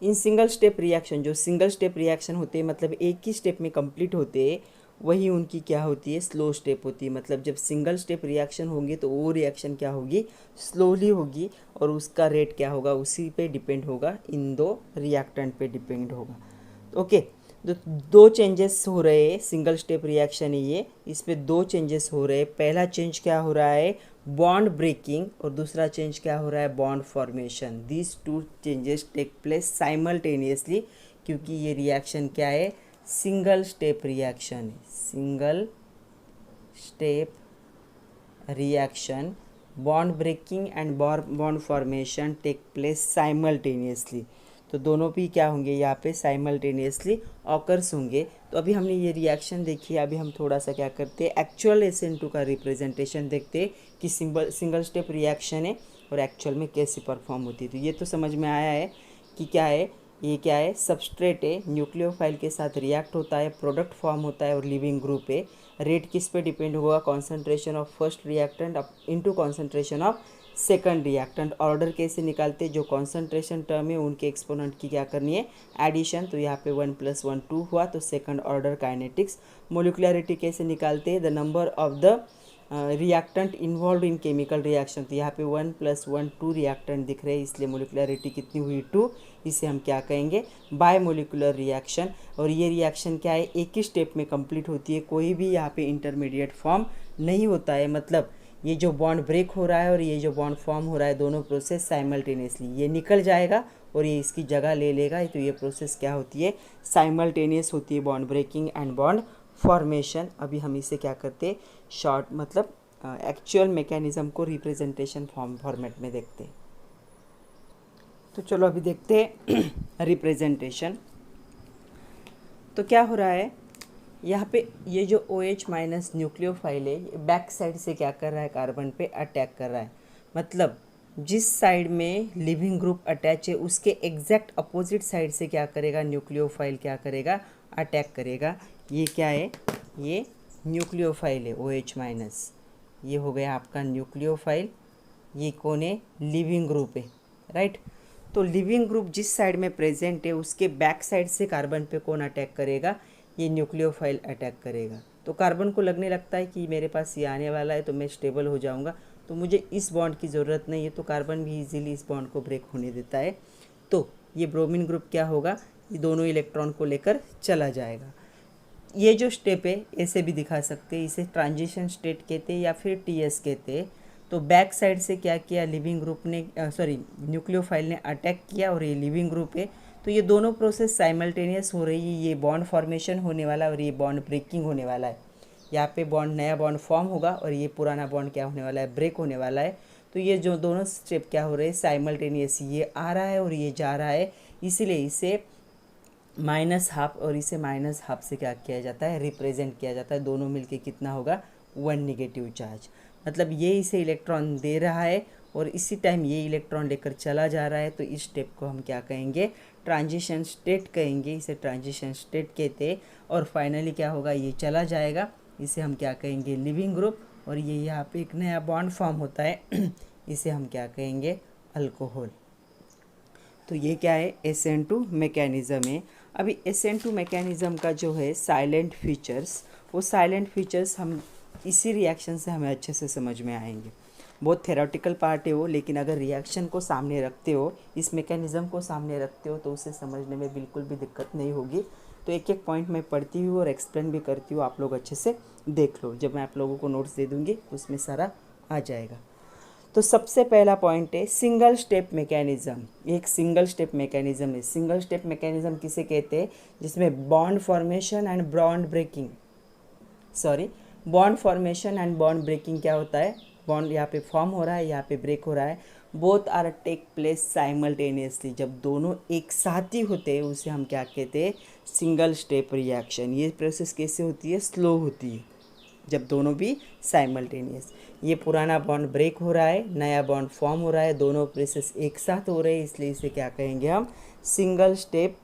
in single step reaction, जो सिंगल स्टेप रिएक्शन होते हैं, मतलब एक ही स्टेप में कंप्लीट होते हैं, वही उनकी क्या होती है, स्लो स्टेप होती है। मतलब जब सिंगल स्टेप रिएक्शन होंगे तो वो रिएक्शन क्या होगी, स्लोली होगी, और उसका रेट क्या होगा, उसी पे डिपेंड होगा, इन 2 रिएक्टेंट पे डिपेंड होगा। ओके, तो 2 चेंजेस हो रहे हैं, सिंगल स्टेप रिएक्शन है ये, इस पे 2 चेंजेस हो रहे हैं। पहला चेंज क्या हो रहा है, बॉन्ड ब्रेकिंग, और दूसरा चेंज क्या हो रहा है, bond formation. These 2 changes take place simultaneously, क्योंकि ये रिएक्शन क्या है, सिंगल स्टेप रिएक्शन है। Single step reaction, bond breaking and bond formation take place simultaneously. तो दोनों भी क्या होंगे, यहाँ पे साइमल्टेनियसली ऑकर्स होंगे। तो अभी हमने ये रिएक्शन देखी है, अभी हम थोड़ा सा क्या करते हैं, एक्चुअल SN2 का रिप्रेजेंटेशन देखते हैं कि सिंगल स्टेप रिएक्शन है और एक्चुअल में कैसे परफॉर्म होती है। तो ये तो समझ में आया है कि क्या है, ये क्या है, सबस्ट्रेट है, न्यूक्लियोफाइल के साथ रिएक्ट होता है, प्रोडक्ट फॉर्म होता है और लिविंग ग्रुप है। रेट किस पे डिपेंड होगा, concentration of first reactant into concentration of second reactant. Order कैसे निकालते, जो कॉन्सेंट्रेशन टर्म है उनके एक्सपोनेंट की क्या करनी है, एडिशन। तो यहाँ पे 1 + 1 2 हुआ, तो सेकंड ऑर्डर काइनेटिक्स। मोलिकुलरिटी कैसे निकालते हैं, the number of the reactant involve in chemical reaction. तो यहाँ पे 1 + 1 2 रिएक्टेंट दिख रहे हैं, इसलिए मोलिकुलरिटी कितनी हुई, 2। इसे हम क्या कहेंगे, बाय मोलिकुलर रिएक्शन। और ये रिएक्शन क्या है, एक ही स्टेप में कंप्लीट होती है, कोई भी यहाँ पे इंटरमीडिएट फॉर्म नहीं होता है। मतलब ये जो बॉन्ड ब्रेक हो रहा है और ये जो बॉन्ड फॉर्म हो रहा है, दोनों प्रोसेस साइमल्टेनियसली, ये निकल जाएगा और ये इसकी जगह ले लेगा। तो ये प्रोसेस क्या होती है, साइमल्टेनियस होती है, bond breaking and bond formation. अभी हम इसे क्या करते हैं, शॉर्ट मतलब एक्चुअल मैकेनिज्म को रिप्रेजेंटेशन फॉर्मेट में देखते हैं। तो चलो अभी देखते हैं रिप्रेजेंटेशन। तो क्या हो रहा है, यहाँ पे ये जो OH- न्यूक्लियोफाइल है, ये बैक साइड से क्या कर रहा है, कार्बन पे अटैक कर रहा है। मतलब जिस साइड में लिविंग ग्रुप अटैच है उसके एग्जैक्ट अपोजिट साइड से क्या करेगा, न्यूक्लियोफाइल क्या करेगा, अटैक करेगा। ये क्या है, ये न्यूक्लियोफाइल है OH-। ये हो गया आपका न्यूक्लियोफाइल, ये कौन है, लिविंग ग्रुप है, राइट। तो लिविंग ग्रुप जिस साइड में प्रेजेंट है उसके बैक साइड से कार्बन पे कौन अटैक करेगा, ये न्यूक्लियोफाइल अटैक करेगा। तो कार्बन को लगने लगता है कि मेरे पास ये आने वाला है तो मैं स्टेबल हो जाऊंगा, तो मुझे इस बॉन्ड की ज़रूरत नहीं है। तो कार्बन भी इजीली इस बॉन्ड को ब्रेक होने देता है। तो ये ब्रोमीन ग्रुप क्या होगा, ये दोनों इलेक्ट्रॉन को लेकर चला जाएगा। ये जो स्टेप है ऐसे भी दिखा सकते हैं, इसे ट्रांजिशन स्टेट कहते हैं या फिर TS कहते हैं। तो बैक साइड से क्या किया, लिविंग ग्रुप ने न्यूक्लियोफाइल ने अटैक किया और ये लिविंग ग्रुप है। तो ये दोनों प्रोसेस साइमल्टेनियस हो रही है, ये बॉन्ड फॉर्मेशन होने वाला है और ये बॉन्ड ब्रेकिंग होने वाला है। यहाँ पे बॉन्ड, नया बॉन्ड फॉर्म होगा और ये पुराना बॉन्ड क्या होने वाला है, ब्रेक होने वाला है। तो ये जो दोनों स्टेप क्या हो रहे हैं, साइमल्टेनियस, ये आ रहा है और ये जा रहा है, इसीलिए इसे -½ और इसे -½ से क्या किया जाता है, रिप्रेजेंट किया जाता है। दोनों मिलके कितना होगा, 1 नेगेटिव चार्ज। मतलब ये इसे इलेक्ट्रॉन दे रहा है और इसी टाइम ये इलेक्ट्रॉन लेकर चला जा रहा है। तो इस स्टेप को हम क्या कहेंगे, ट्रांजिशन स्टेट कहेंगे, इसे ट्रांजिशन स्टेट कहते हैं। और फाइनली क्या होगा, ये चला जाएगा, इसे हम क्या कहेंगे, लिविंग ग्रुप। और ये यहाँ पे एक नया बॉन्ड फॉर्म होता है इसे हम क्या कहेंगे, अल्कोहल। तो ये क्या है, SN2 मैकेनिज़्म है। अभी SN2 मैकेनिज़्म का जो है साइलेंट फीचर्स, वो साइलेंट फीचर्स हम इसी रिएक्शन से हमें अच्छे से समझ में आएंगे। बहुत थेरोटिकल पार्ट है वो, लेकिन अगर रिएक्शन को सामने रखते हो, इस मैकेनिज़्म को सामने रखते हो, तो उसे समझने में बिल्कुल भी दिक्कत नहीं होगी। तो एक एक पॉइंट मैं पढ़ती हूँ और एक्सप्लेन भी करती हूँ, आप लोग अच्छे से देख लो। जब मैं आप लोगों को नोट्स दे दूँगी उसमें सारा आ जाएगा। तो सबसे पहला पॉइंट है सिंगल स्टेप मैकेनिज़्म। एक सिंगल स्टेप मैकेनिज़्म है। सिंगल स्टेप मैकेनिज़्म किसे कहते हैं? जिसमें bond formation and bond breaking, bond formation and bond breaking क्या होता है? बॉन्ड यहाँ पे फॉर्म हो रहा है, यहाँ पे ब्रेक हो रहा है, both are take place simultaneously. जब दोनों एक साथ ही होते हैं उसे हम क्या कहते हैं? Single step reaction. ये प्रोसेस कैसे होती है? स्लो होती है, जब दोनों भी साइमल्टेनियस। ये पुराना बॉन्ड ब्रेक हो रहा है, नया बॉन्ड फॉर्म हो रहा है, दोनों प्रोसेस एक साथ हो रहे हैं, इसलिए इसे क्या कहेंगे हम? Single step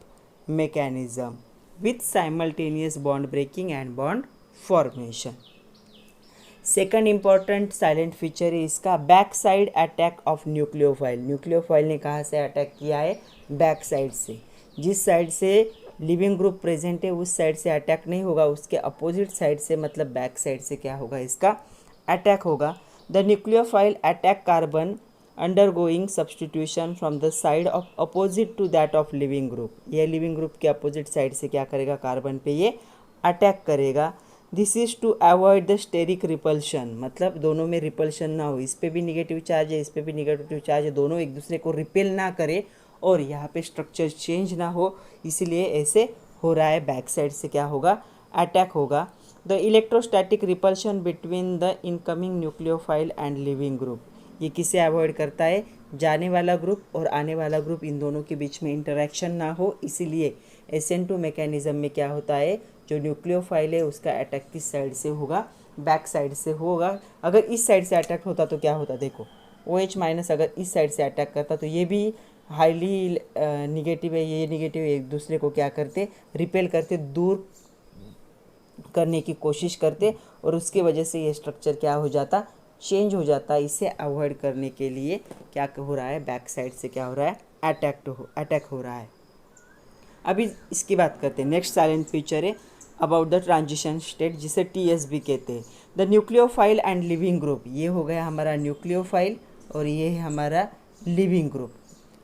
mechanism with simultaneous bond breaking and bond formation. Second important salient feature है इसका back side attack of nucleophile. Nucleophile ने कहाँ से अटैक किया है? बैक साइड से। जिस साइड से लिविंग ग्रुप प्रेजेंट है उस साइड से अटैक नहीं होगा, उसके अपोजिट साइड से मतलब बैक साइड से क्या होगा? इसका अटैक होगा। The nucleophile attack carbon undergoing substitution from the side of opposite to that of leaving group. ये लिविंग ग्रुप के अपोजिट साइड से क्या करेगा? कार्बन पे ये अटैक करेगा। This is to avoid the steric repulsion, मतलब दोनों में रिपल्शन ना हो, इस पे भी निगेटिव चार्ज है, इस पे भी निगेटिव चार्ज है, दोनों एक दूसरे को रिपेल ना करे और यहाँ पे स्ट्रक्चर चेंज ना हो, इसीलिए ऐसे हो रहा है। बैक साइड से क्या होगा? अटैक होगा। The electrostatic repulsion between the incoming nucleophile and living group, ये किसे अवॉइड करता है? जाने वाला ग्रुप और आने वाला ग्रुप, इन दोनों के बीच में इंटरेक्शन ना हो, इसीलिए SN2 मैकेनिज्म में क्या होता है? जो न्यूक्लियोफाइल है उसका अटैक किस साइड से होगा? बैक साइड से होगा। अगर इस साइड से अटैक होता तो क्या होता? देखो OH माइनस अगर इस साइड से अटैक करता तो ये भी हाईली निगेटिव है, ये निगेटिव है, एक दूसरे को क्या करते? रिपेल करते, दूर करने की कोशिश करते और उसकी वजह से ये स्ट्रक्चर क्या हो जाता? चेंज हो जाता। इसे अवॉइड करने के लिए क्या हो रहा है? बैक साइड से क्या हो रहा है? अटैक हो रहा है। अभी इसकी बात करते हैं। नेक्स्ट साइलेंट फीचर है अबाउट द ट्रांजिशन स्टेट, जिसे TSB कहते हैं। The nucleophile and living group, ये हो गया हमारा न्यूक्लियोफाइल और ये है हमारा लिविंग ग्रुप,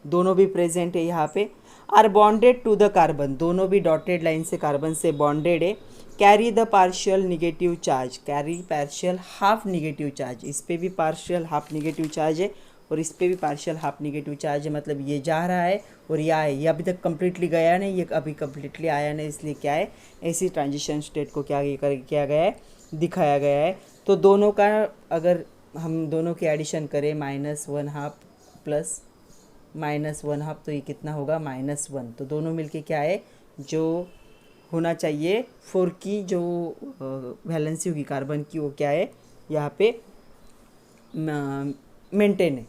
दोनों भी प्रेजेंट है यहाँ पे। Are bonded to the carbon, दोनों भी डॉटेड लाइन से कार्बन से बॉन्डेड है। Carry the partial negative charge, carry partial half negative charge, इस पे भी पार्शियल हाफ निगेटिव चार्ज है और इस पे भी पार्शियल हाफ निगेटिव चार्ज है, मतलब ये जा रहा है और ये आए, ये अभी तक कम्प्लीटली गया नहीं, ये अभी कम्प्लीटली आया नहीं, इसलिए क्या है? ऐसी ट्रांजिशन स्टेट को क्या किया गया है? दिखाया गया है। तो दोनों का अगर हम दोनों की एडिशन करें -1/2 प्लस -1/2, तो ये कितना होगा? -1। तो दोनों मिलके क्या है? जो होना चाहिए 4 की जो वैलेंसी होगी कार्बन की, वो क्या है? यहाँ पे मेंटेन है।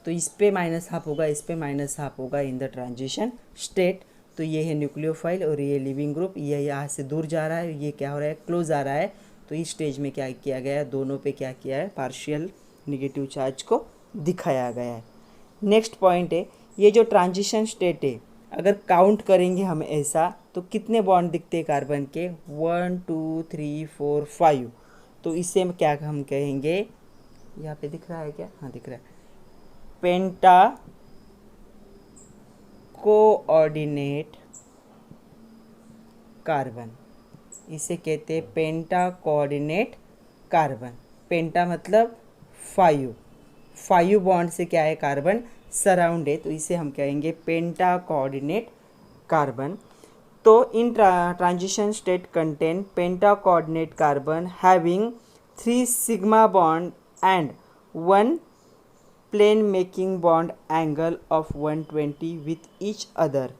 तो इस पे -1/2 होगा, इस पे -1/2 होगा इन द ट्रांजिशन स्टेट। तो ये है न्यूक्लियोफाइल और ये लिविंग ग्रुप, ये यहाँ से दूर जा रहा है, ये क्या हो रहा है? क्लोज आ रहा है। तो इस स्टेज में क्या किया गया है? दोनों पे क्या किया है? पार्शियल निगेटिव चार्ज को दिखाया गया है। नेक्स्ट पॉइंट है, ये जो ट्रांजिशन स्टेट है, अगर काउंट करेंगे हम ऐसा तो कितने बॉन्ड दिखते हैं कार्बन के? 1 2 3 4 5। तो इसे क्या हम कहेंगे? यहाँ पे दिख रहा है क्या? हाँ दिख रहा है। पेंटा कोऑर्डिनेट कार्बन, इसे कहते हैं पेंटा कोऑर्डिनेट कार्बन। पेंटा मतलब 5 बॉन्ड से क्या है? कार्बन सराउंड है, तो इसे हम कहेंगे पेंटा कोऑर्डिनेट कार्बन। तो in transition state contain penta coordinate carbon having 3 sigma bond and 1 plane making bond angle of 120 with each other.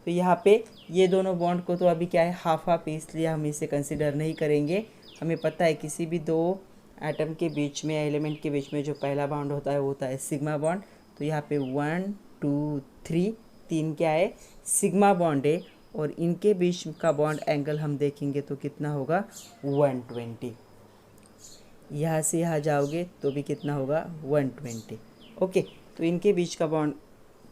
तो यहाँ पे ये दोनों बॉन्ड को तो अभी क्या है? हाफ हाफ, इसलिए हम इसे कंसिडर नहीं करेंगे। हमें पता है किसी भी दो एटम के बीच में, एलिमेंट के बीच में जो पहला बॉन्ड होता है वो होता है सिग्मा बॉन्ड। तो यहाँ पे 1 2 3 3 क्या है? सिग्मा बॉन्ड है और इनके बीच का बॉन्ड एंगल हम देखेंगे तो कितना होगा? 120। यहाँ से यहाँ जाओगे तो भी कितना होगा? 120। ओके, तो इनके बीच का बॉन्ड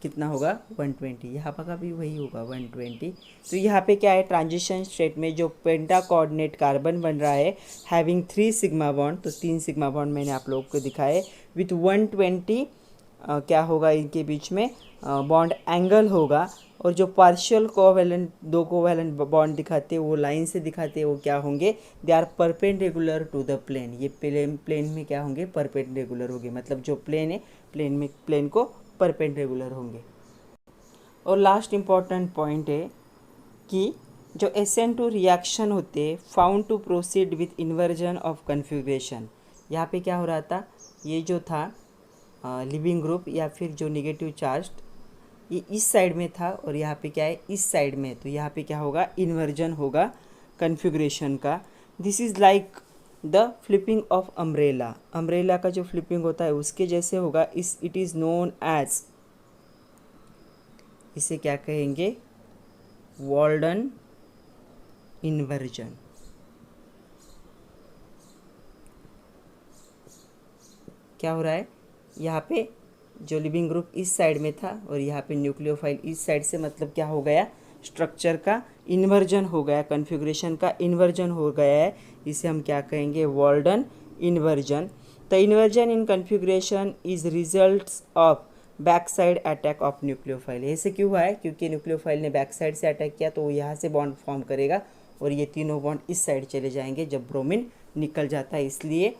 कितना होगा 120, यहाँ पर का भी वही होगा 120। तो यहाँ पे क्या है, ट्रांजिशन स्टेट में जो पेंटा कोऑर्डिनेट कार्बन बन रहा है हैविंग 3 सिग्मा बॉन्ड, तो 3 सिग्मा बॉन्ड मैंने आप लोगों को दिखाए विथ 120 क्या होगा इनके बीच में बॉन्ड एंगल होगा। और जो पार्शियल कोवैलेंट, दो कोवैलेंट बॉन्ड दिखाते हैं वो लाइन से दिखाते हैं, वो क्या होंगे, they are perpendicular to the plane. ये प्लेन में क्या होंगे, परपेंडिकुलर होंगे, मतलब जो प्लेन है प्लेन को परपेंडिकुलर होंगे। और लास्ट इम्पॉर्टेंट पॉइंट है कि जो SN2 रिएक्शन होते हैं found to proceed with inversion of configuration. यहाँ पे क्या हो रहा था, ये जो था लिविंग ग्रुप या फिर जो निगेटिव चार्ज ये इस साइड में था और यहाँ पे क्या है इस साइड में, तो यहाँ पे क्या होगा, इन्वर्जन होगा कन्फिग्रेशन का। This is like the flipping of umbrella. Umbrella का जो फ्लिपिंग होता है उसके जैसे होगा। इट इज़ नोन एज, इसे क्या कहेंगे, वॉल्डन इन्वर्जन। क्या हो रहा है, यहाँ पे जो लिविंग ग्रुप इस साइड में था और यहाँ पे न्यूक्लियोफाइल इस साइड से, मतलब क्या हो गया, स्ट्रक्चर का इन्वर्जन हो गया, कन्फिग्रेशन का इन्वर्जन हो गया है। इसे हम क्या कहेंगे, Walden inversion. The inversion in configuration is results of back side attack of nucleophile. ऐसे क्यों हुआ है, क्योंकि न्यूक्लियोफाइल ने बैक साइड से अटैक किया तो वो यहाँ से बॉन्ड फॉर्म करेगा और ये तीनों बॉन्ड इस साइड चले जाएंगे जब ब्रोमीन निकल जाता है। इसलिए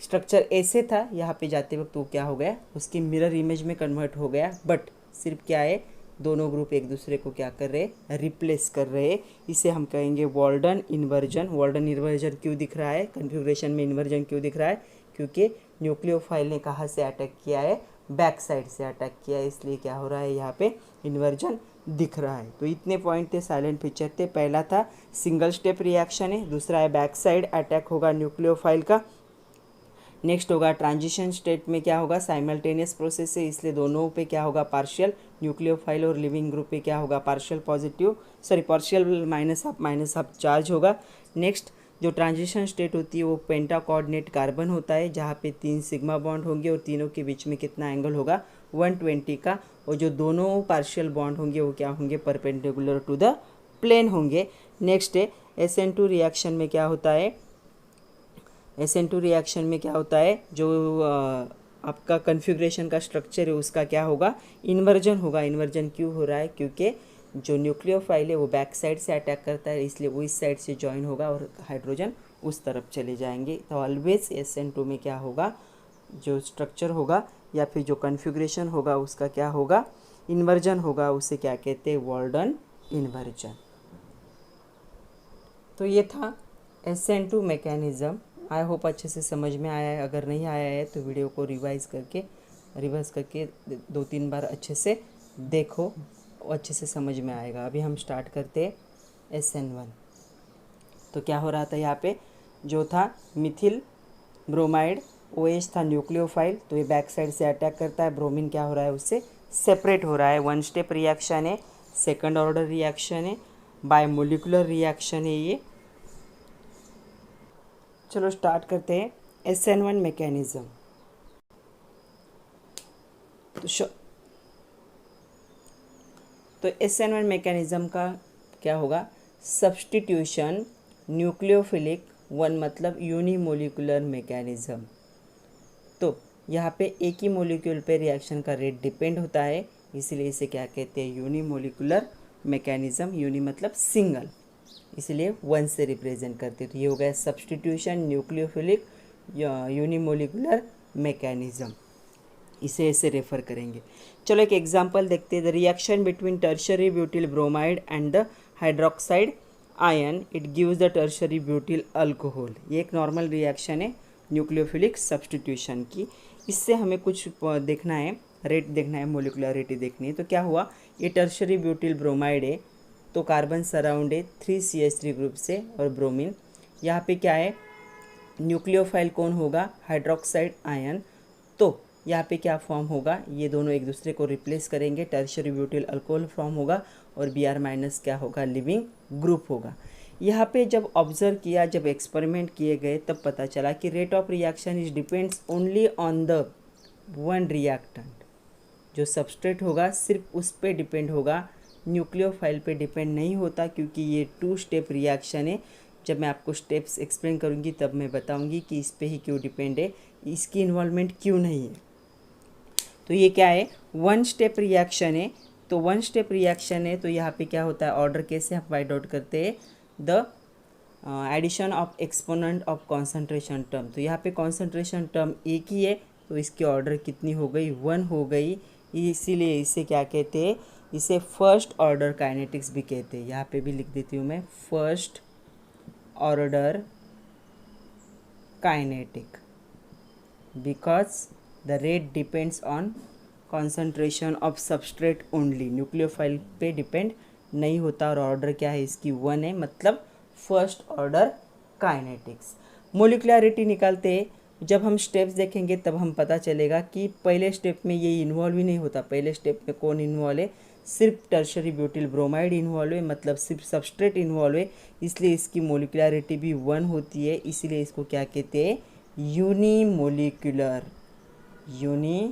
स्ट्रक्चर ऐसे था, यहाँ पे जाते वक्त वो क्या हो गया, उसकी मिरर इमेज में कन्वर्ट हो गया। बट सिर्फ क्या है, दोनों ग्रुप एक दूसरे को क्या कर रहे हैं, रिप्लेस कर रहे हैं। इसे हम कहेंगे वॉल्डन इन्वर्जन। वॉल्डन इन्वर्जन क्यों दिख रहा है, कन्फिग्रेशन में इन्वर्जन क्यों दिख रहा है, क्योंकि न्यूक्लियोफाइल ने कहाँ से अटैक किया है, बैक साइड से अटैक किया है, इसलिए क्या हो रहा है, यहाँ पे इन्वर्जन दिख रहा है। तो इतने पॉइंट थे, साइलेंट पिक्चर थे। पहला था सिंगल स्टेप रिएक्शन है, दूसरा है बैक साइड अटैक होगा न्यूक्लियोफाइल का। नेक्स्ट होगा ट्रांजिशन स्टेट में क्या होगा, साइमल्टेनियस प्रोसेस है, इसलिए दोनों पे क्या होगा, पार्शियल, न्यूक्लियोफाइल और लिविंग ग्रुप पे क्या होगा, पार्शियल माइनस हाफ चार्ज होगा। नेक्स्ट जो ट्रांजिशन स्टेट होती है वो पेंटा कोऑर्डिनेट कार्बन होता है, जहाँ पे 3 सिग्मा बॉन्ड होंगे और तीनों के बीच में कितना एंगल होगा, 120 का। और जो दोनों पार्शियल बॉन्ड होंगे वो क्या होंगे, परपेंडिकुलर टू द प्लेन होंगे। नेक्स्ट है SN2 रिएक्शन में क्या होता है, SN2 रिएक्शन में क्या होता है, जो आपका कन्फिग्रेशन का स्ट्रक्चर है उसका क्या होगा, इन्वर्जन होगा। इन्वर्जन क्यों हो रहा है, क्योंकि जो न्यूक्लियोफाइल है वो बैक साइड से अटैक करता है, इसलिए वो इस साइड से जॉइन होगा और हाइड्रोजन उस तरफ चले जाएंगे। तो ऑलवेज SN2 में क्या होगा, जो स्ट्रक्चर होगा या फिर जो कन्फिग्रेशन होगा उसका क्या होगा, इन्वर्जन होगा। उसे क्या कहते हैं, वॉल्डन इन्वर्जन। तो ये था SN2 मैकेनिज़्म। आई होप अच्छे से समझ में आया है। अगर नहीं आया है तो वीडियो को रिवाइज़ करके 2-3 बार अच्छे से देखो, अच्छे से समझ में आएगा। अभी हम स्टार्ट करते हैं SN1। तो क्या हो रहा था, यहाँ पे जो था मिथिल ब्रोमाइड OH था न्यूक्लियोफाइल, तो ये बैक साइड से अटैक करता है, ब्रोमीन क्या हो रहा है, उससे सेपरेट हो रहा है। 1 स्टेप रिएक्शन है, सेकंड ऑर्डर रिएक्शन है, बायमोलिकुलर रिएक्शन है ये। चलो स्टार्ट करते हैं SN1 मैकेनिज़्म। तो SN1 मैकेनिज़्म का क्या होगा, सब्स्टिट्यूशन न्यूक्लियोफिलिक 1 मतलब यूनिमोलिकुलर मैकेनिज़्म। तो यहाँ पे एक ही मोलिक्यूल पे रिएक्शन का रेट डिपेंड होता है, इसीलिए इसे क्या कहते हैं, यूनिमोलिकुलर मैकेनिज़्म। यूनि मतलब सिंगल, इसलिए 1 से रिप्रेजेंट करते। तो ये हो गया सब्स्टिट्यूशन न्यूक्लियोफिलिक यूनिमोलिकुलर मैकेनिज़्म, इसे ऐसे रेफर करेंगे। चलो एक एग्जांपल देखते हैं। The reaction between tertiary butyl bromide and the hydroxide ion, it gives the tertiary butyl alcohol. ये एक नॉर्मल रिएक्शन है न्यूक्लियोफिलिक सब्स्टिट्यूशन की। इससे हमें कुछ देखना है, रेट देखना है, मोलिकुलरिटी देखनी है। तो क्या हुआ, ये टर्शरी ब्यूटिल ब्रोमाइड है, तो कार्बन सराउंड है 3CH3 ग्रुप से और ब्रोमीन। यहाँ पे क्या है, न्यूक्लियोफाइल कौन होगा, हाइड्रोक्साइड आयन। तो यहाँ पे क्या फॉर्म होगा, ये दोनों एक दूसरे को रिप्लेस करेंगे, टर्शरी ब्यूटिल अल्कोहल फॉर्म होगा और Br- क्या होगा, लिविंग ग्रुप होगा। यहाँ पे जब ऑब्जर्व किया, जब एक्सपेरिमेंट किए गए तब पता चला कि rate of reaction is depends only on the 1 reactant. जो सबस्ट्रेट होगा सिर्फ उस पे डिपेंड होगा, न्यूक्लियोफाइल पे डिपेंड नहीं होता, क्योंकि ये 2 स्टेप रिएक्शन है। जब मैं आपको स्टेप्स एक्सप्लेन करूँगी तब मैं बताऊँगी कि इस पे ही क्यों डिपेंड है, इसकी इन्वॉल्वमेंट क्यों नहीं है। तो ये क्या है, 1 स्टेप रिएक्शन है। तो 1 स्टेप रिएक्शन है तो यहाँ पे क्या होता है, ऑर्डर कैसे हम फाइंड आउट करते हैं, the addition of exponent of concentration term. तो यहाँ पे कॉन्सेंट्रेशन टर्म एक ही है, तो इसकी ऑर्डर कितनी हो गई, 1 हो गई। इसीलिए इसे क्या कहते हैं, इसे फर्स्ट ऑर्डर काइनेटिक्स भी कहते हैं। यहाँ पे भी लिख देती हूँ मैं, first order kinetic, because the rate depends on concentration of substrate only, nucleophile पे डिपेंड नहीं होता। और ऑर्डर क्या है इसकी, 1 है, मतलब फर्स्ट ऑर्डर काइनेटिक्स। मोलिकुलरिटी निकालते हैं, जब हम स्टेप्स देखेंगे तब हम पता चलेगा कि पहले स्टेप में ये इन्वॉल्व ही नहीं होता। पहले स्टेप में कौन इन्वॉल्व है, सिर्फ टर्शरी ब्यूटिल ब्रोमाइड इन्वॉल्व है, मतलब सिर्फ सबस्ट्रेट इन्वॉल्व है, इसलिए इसकी मोलिकुलरिटी भी 1 होती है। इसीलिए इसको क्या कहते हैं, यूनिमोलिकुलर, यूनिमोलिकुलर।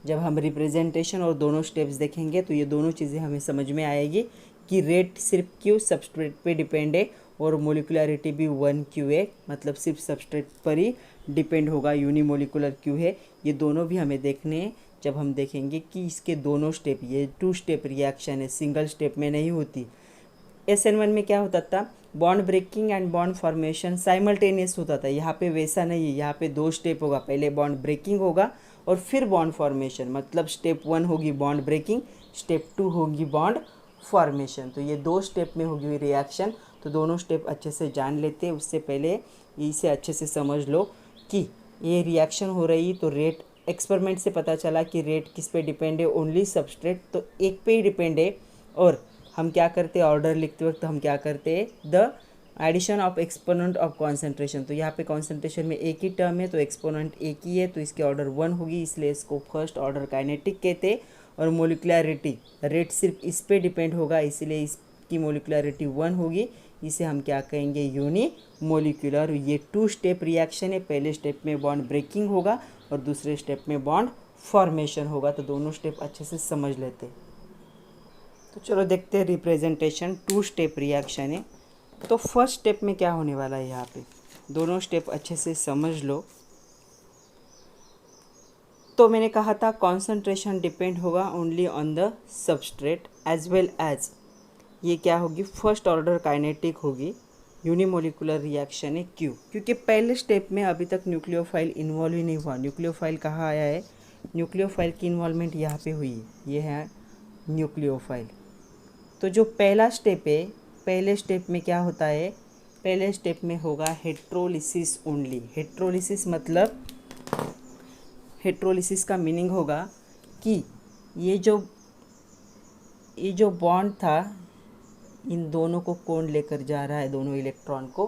जब हम रिप्रेजेंटेशन और दोनों स्टेप्स देखेंगे तो ये दोनों चीज़ें हमें समझ में आएगी कि रेट सिर्फ क्यों सबस्ट्रेट पे डिपेंड है और मोलिकुलरिटी भी 1 क्यों है, मतलब सिर्फ सबस्ट्रेट पर ही डिपेंड होगा, यूनिमोलिकुलर क्यों है। ये दोनों भी हमें देखने हैं जब हम देखेंगे कि इसके दोनों स्टेप, ये 2 स्टेप रिएक्शन है, सिंगल स्टेप में नहीं होती। SN1 में क्या होता था, bond breaking and bond formation simultaneous होता था। यहाँ पे वैसा नहीं है, यहाँ पे 2 स्टेप होगा, पहले बॉन्ड ब्रेकिंग होगा और फिर बॉन्ड फॉर्मेशन, मतलब स्टेप 1 होगी बॉन्ड ब्रेकिंग, स्टेप 2 होगी बॉन्ड फॉर्मेशन। तो ये 2 स्टेप में होगी रिएक्शन। तो दोनों स्टेप अच्छे से जान लेते हैं, उससे पहले इसे अच्छे से समझ लो कि ये रिएक्शन हो रही, तो रेट एक्सपेरिमेंट से पता चला कि रेट किस पे डिपेंड है, ओनली सबस्ट्रेट, तो एक पे ही डिपेंड है। और हम क्या करते हैं, ऑर्डर लिखते वक्त हम क्या करते हैं, the addition of exponent of concentration. तो यहाँ पे कॉन्सेंट्रेशन में एक ही टर्म है तो एक्सपोनेंट एक ही है, तो इसकी ऑर्डर 1 होगी, इसलिए इसको फर्स्ट ऑर्डर काइनेटिक कहते हैं। और मोलिकुलरिटी, रेट सिर्फ इस पे डिपेंड होगा, इसीलिए इसकी मोलिकुलरिटी 1 होगी, इसे हम क्या कहेंगे, यूनिमोलिकुलर। ये 2 स्टेप रिएक्शन है, पहले स्टेप में बॉन्ड ब्रेकिंग होगा और दूसरे स्टेप में बॉन्ड फॉर्मेशन होगा। तो दोनों स्टेप अच्छे से समझ लेते हैं। तो चलो देखते हैं रिप्रेजेंटेशन, 2 स्टेप रिएक्शन है। तो फर्स्ट स्टेप में क्या होने वाला है, यहाँ पे दोनों स्टेप अच्छे से समझ लो। तो मैंने कहा था कॉन्सेंट्रेशन डिपेंड होगा only on the substrate as well as ये क्या होगी, फर्स्ट ऑर्डर काइनेटिक होगी, यूनिमोलिकुलर रिएक्शन है। क्यों, क्योंकि पहले स्टेप में अभी तक न्यूक्लियोफाइल इन्वॉल्व ही नहीं हुआ। न्यूक्लियोफाइल कहाँ आया है, न्यूक्लियोफाइल की इन्वॉल्वमेंट यहाँ पे हुई है, ये है न्यूक्लियोफाइल। तो जो पहला स्टेप है, पहले स्टेप में क्या होता है, पहले स्टेप में होगा हेट्रोलिसिस ओनली। हेट्रोलिसिस मतलब, हेट्रोलिसिस का मीनिंग होगा कि ये जो बॉन्ड था, इन दोनों को कौन लेकर जा रहा है, दोनों इलेक्ट्रॉन को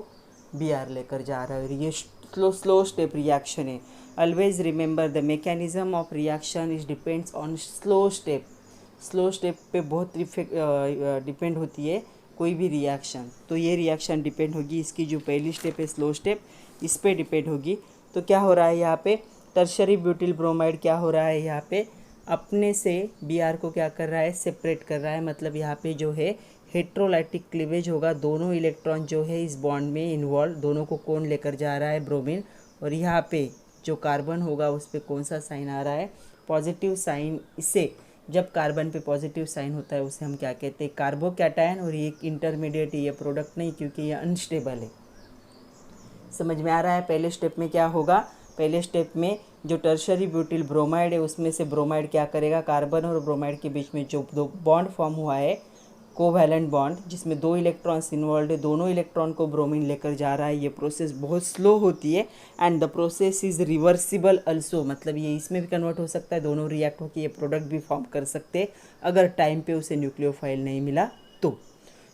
Br लेकर जा रहा है। और ये स्लो स्टेप रिएक्शन है। Always remember the mechanism of reaction is depends on slow step. Slow step पे बहुत डिपेंड होती है कोई भी रिएक्शन। तो ये रिएक्शन डिपेंड होगी, इसकी जो पहली स्टेप है स्लो स्टेप, इस पे डिपेंड होगी। तो क्या हो रहा है यहाँ पे, टर्शरी ब्यूटिल ब्रोमाइड क्या हो रहा है, यहाँ पे अपने से Br को क्या कर रहा है, सेपरेट कर रहा है। मतलब यहाँ पे जो है हेट्रोलाइटिक क्लीवेज होगा, दोनों इलेक्ट्रॉन जो है इस बॉन्ड में इन्वॉल्व, दोनों को कौन लेकर जा रहा है, ब्रोमीन। और यहाँ पे जो कार्बन होगा उस पर कौन सा साइन आ रहा है, पॉजिटिव साइन। इससे जब कार्बन पे पॉजिटिव साइन होता है उसे हम क्या कहते हैं, कार्बोकैटायन। और ये एक इंटरमीडिएट, ये प्रोडक्ट नहीं क्योंकि ये अनस्टेबल है। समझ में आ रहा है। पहले स्टेप में क्या होगा, पहले स्टेप में जो टर्शरी ब्यूटिल ब्रोमाइड है उसमें से ब्रोमाइड क्या करेगा, कार्बन और ब्रोमाइड के बीच में जो दो बॉन्ड फॉर्म हुआ है, कोवैलेंट बॉन्ड, जिसमें 2 इलेक्ट्रॉन्स इन्वॉल्व है, दोनों इलेक्ट्रॉन को ब्रोमीन लेकर जा रहा है। ये प्रोसेस बहुत स्लो होती है and the process is reversible also. मतलब ये इसमें भी कन्वर्ट हो सकता है, दोनों रिएक्ट होकर ये प्रोडक्ट भी फॉर्म कर सकते हैं अगर टाइम पे उसे न्यूक्लियोफाइल नहीं मिला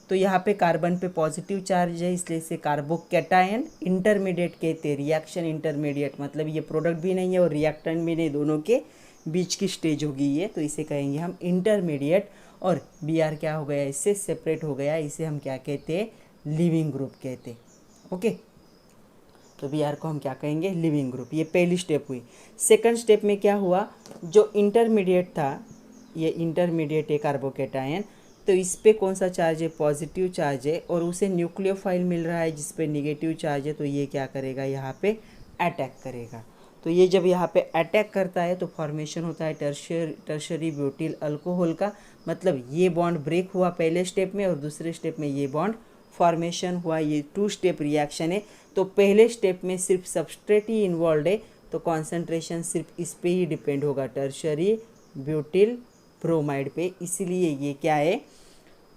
तो यहाँ पे कार्बन पे पॉजिटिव चार्ज है, इसलिए इसे कार्बोकैटायन इंटरमीडिएट कहते हैं। रिएक्शन इंटरमीडिएट मतलब ये प्रोडक्ट भी नहीं है और रिएक्टेंट भी नहीं, दोनों के बीच की स्टेज होगी ये, तो इसे कहेंगे हम इंटरमीडिएट। और Br क्या हो गया, इससे सेपरेट हो गया, इसे हम क्या कहते हैं, लिविंग ग्रुप कहते हैं। ओके, तो Br को हम क्या कहेंगे, लिविंग ग्रुप। ये पहली स्टेप हुई। सेकंड स्टेप में क्या हुआ, जो इंटरमीडिएट था, ये इंटरमीडिएट है कार्बोकेटायन, तो इस पे कौन सा चार्ज है, पॉजिटिव चार्ज है, और उसे न्यूक्लियोफाइल मिल रहा है जिस पे निगेटिव चार्ज है, तो ये क्या करेगा, यहाँ पे अटैक करेगा। तो ये जब यहाँ पे अटैक करता है तो फॉर्मेशन होता है टर्शरी ब्यूटिल अल्कोहल का। मतलब ये बॉन्ड ब्रेक हुआ पहले स्टेप में और दूसरे स्टेप में ये बॉन्ड फॉर्मेशन हुआ। ये 2 स्टेप रिएक्शन है। तो पहले स्टेप में सिर्फ सबस्ट्रेट ही इन्वॉल्व है, तो कॉन्सेंट्रेशन सिर्फ इस पे ही डिपेंड होगा, टर्शरी ब्यूटिल ब्रोमाइड पे। इसीलिए ये क्या है,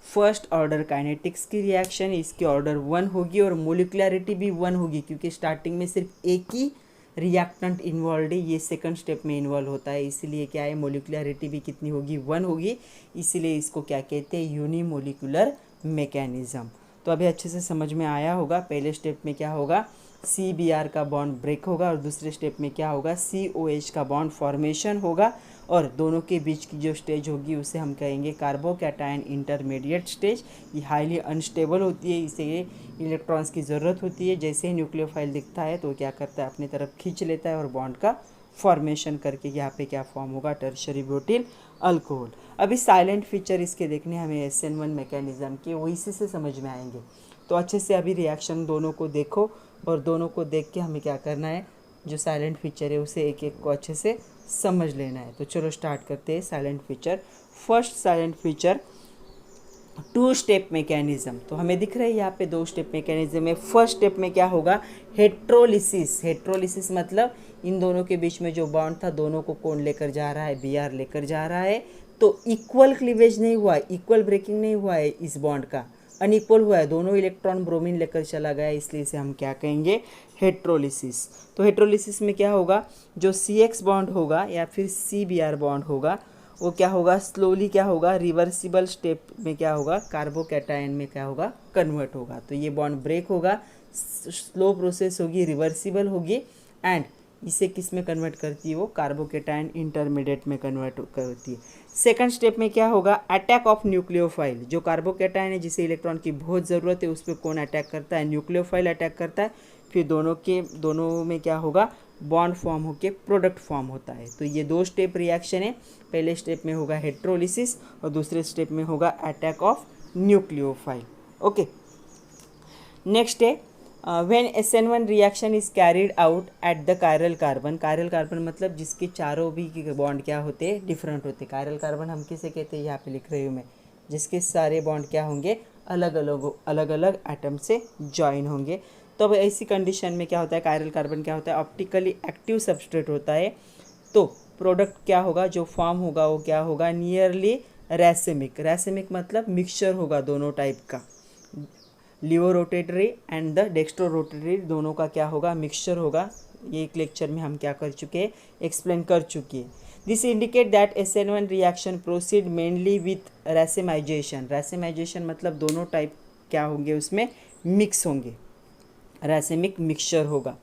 फर्स्ट ऑर्डर काइनेटिक्स की रिएक्शन, इसकी ऑर्डर 1 होगी और मोलिकुलरिटी भी 1 होगी, क्योंकि स्टार्टिंग में सिर्फ एक ही रिएक्टेंट इन्वॉल्व है, ये सेकंड स्टेप में इन्वॉल्व होता है। इसीलिए क्या है, मोलिकुलरिटी भी कितनी होगी, 1 होगी। इसीलिए इसको क्या कहते हैं, यूनिमोलिकुलर मैकेनिज्म। तो अभी अच्छे से समझ में आया होगा। पहले स्टेप में क्या होगा, CBr का बॉन्ड ब्रेक होगा और दूसरे स्टेप में क्या होगा, COH का बॉन्ड फॉर्मेशन होगा, और दोनों के बीच की जो स्टेज होगी उसे हम कहेंगे कार्बोकैटायन इंटरमीडिएट स्टेज। ये हाईली अनस्टेबल होती है, इसे इलेक्ट्रॉन्स की ज़रूरत होती है। जैसे ही न्यूक्लियोफाइल दिखता है तो क्या करता है, अपनी तरफ खींच लेता है और बॉन्ड का फॉर्मेशन करके यहाँ पे क्या फॉर्म होगा, टर्शरी ब्यूटिल अल्कोहल। अभी साइलेंट फीचर इसके देखने हमें SN1 मैकेनिज्म के, वो इसी से समझ में आएंगे। तो अच्छे से अभी रिएक्शन दोनों को देखो, और दोनों को देख के हमें क्या करना है, जो साइलेंट फीचर है उसे एक एक को अच्छे से समझ लेना है। तो चलो स्टार्ट करते हैं silent feature. First silent feature 2 step mechanism. तो हमें दिख रहा है यहाँ पे 2 स्टेप मैकेनिज्म है। फर्स्ट स्टेप में क्या होगा, हेट्रोलिसिस। हेट्रोलिसिस मतलब इन दोनों के बीच में जो बॉन्ड था, दोनों को कौन लेकर जा रहा है, Br लेकर जा रहा है। तो इक्वल क्लीवेज नहीं हुआ, इक्वल ब्रेकिंग नहीं हुआ है इस बॉन्ड का, अनइक्वल हुआ है। दोनों इलेक्ट्रॉन ब्रोमीन लेकर चला गया, इसलिए इसे हम क्या कहेंगे, हेट्रोलिसिस। तो हेट्रोलिसिस में क्या होगा, जो CX बॉन्ड होगा या फिर CBr बॉन्ड होगा, वो क्या होगा, स्लोली क्या होगा, रिवर्सिबल स्टेप में क्या होगा, कार्बोकैटायन में क्या होगा, कन्वर्ट होगा। तो ये बॉन्ड ब्रेक होगा, स्लो प्रोसेस होगी, रिवर्सिबल होगी, एंड इसे किस में कन्वर्ट करती है, वो कार्बोकैटायन इंटरमीडिएट में कन्वर्ट करती है। सेकंड स्टेप में क्या होगा, अटैक ऑफ न्यूक्लियोफाइल। जो कार्बोकैटायन है जिसे इलेक्ट्रॉन की बहुत ज़रूरत है, उस पर कौन अटैक करता है, न्यूक्लियोफाइल अटैक करता है। फिर दोनों में क्या होगा, बॉन्ड फॉर्म होकर प्रोडक्ट फॉर्म होता है। तो ये 2 स्टेप रिएक्शन है। पहले स्टेप में होगा हेट्रोलिसिस और दूसरे स्टेप में होगा attack of nucleophile. Okay, next है when SN1 reaction is carried out at the chiral carbon. Chiral carbon मतलब जिसके चारों भी बॉन्ड क्या होते हैं, डिफरेंट होते हैं। कायरल कार्बन हम किसे कहते हैं, यहाँ पे लिख रही हूँ मैं, जिसके सारे बॉन्ड क्या होंगे, अलग अलग एटम से ज्वाइन होंगे। तो अब ऐसी कंडीशन में क्या होता है, कायरल कार्बन क्या होता है, ऑप्टिकली एक्टिव सबस्ट्रेट होता है। तो प्रोडक्ट क्या होगा, जो फॉर्म होगा वो क्या होगा, नियरली रैसेमिक। रैसेमिक मतलब मिक्सचर होगा दोनों टाइप का, laevo rotatory and the dextro rotatory, दोनों का क्या होगा, मिक्सचर होगा। ये एक लेक्चर में हम क्या कर चुके हैं, एक्सप्लेन कर चुके हैं। This indicate that SN1 reaction proceed mainly with racemisation. Racemisation मतलब दोनों टाइप क्या होंगे, उसमें मिक्स होंगे, रैसेमिक मिक्सचर होगा।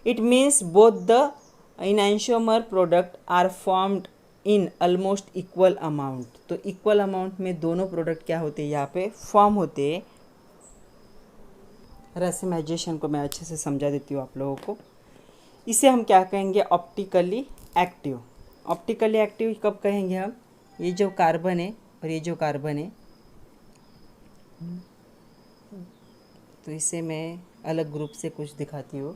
It means both the enantiomer product are formed in almost equal amount. तो इक्वल अमाउंट में दोनों प्रोडक्ट क्या होते हैं, यहाँ पे फॉर्म होते हैं। रैसेमाइजेशन को मैं अच्छे से समझा देती हूँ आप लोगों को। इसे हम क्या कहेंगे, ऑप्टिकली एक्टिव। ऑप्टिकली एक्टिव कब कहेंगे हम, ये जो कार्बन है और ये जो कार्बन है, तो इसे मैं अलग ग्रुप से कुछ दिखाती हूँ।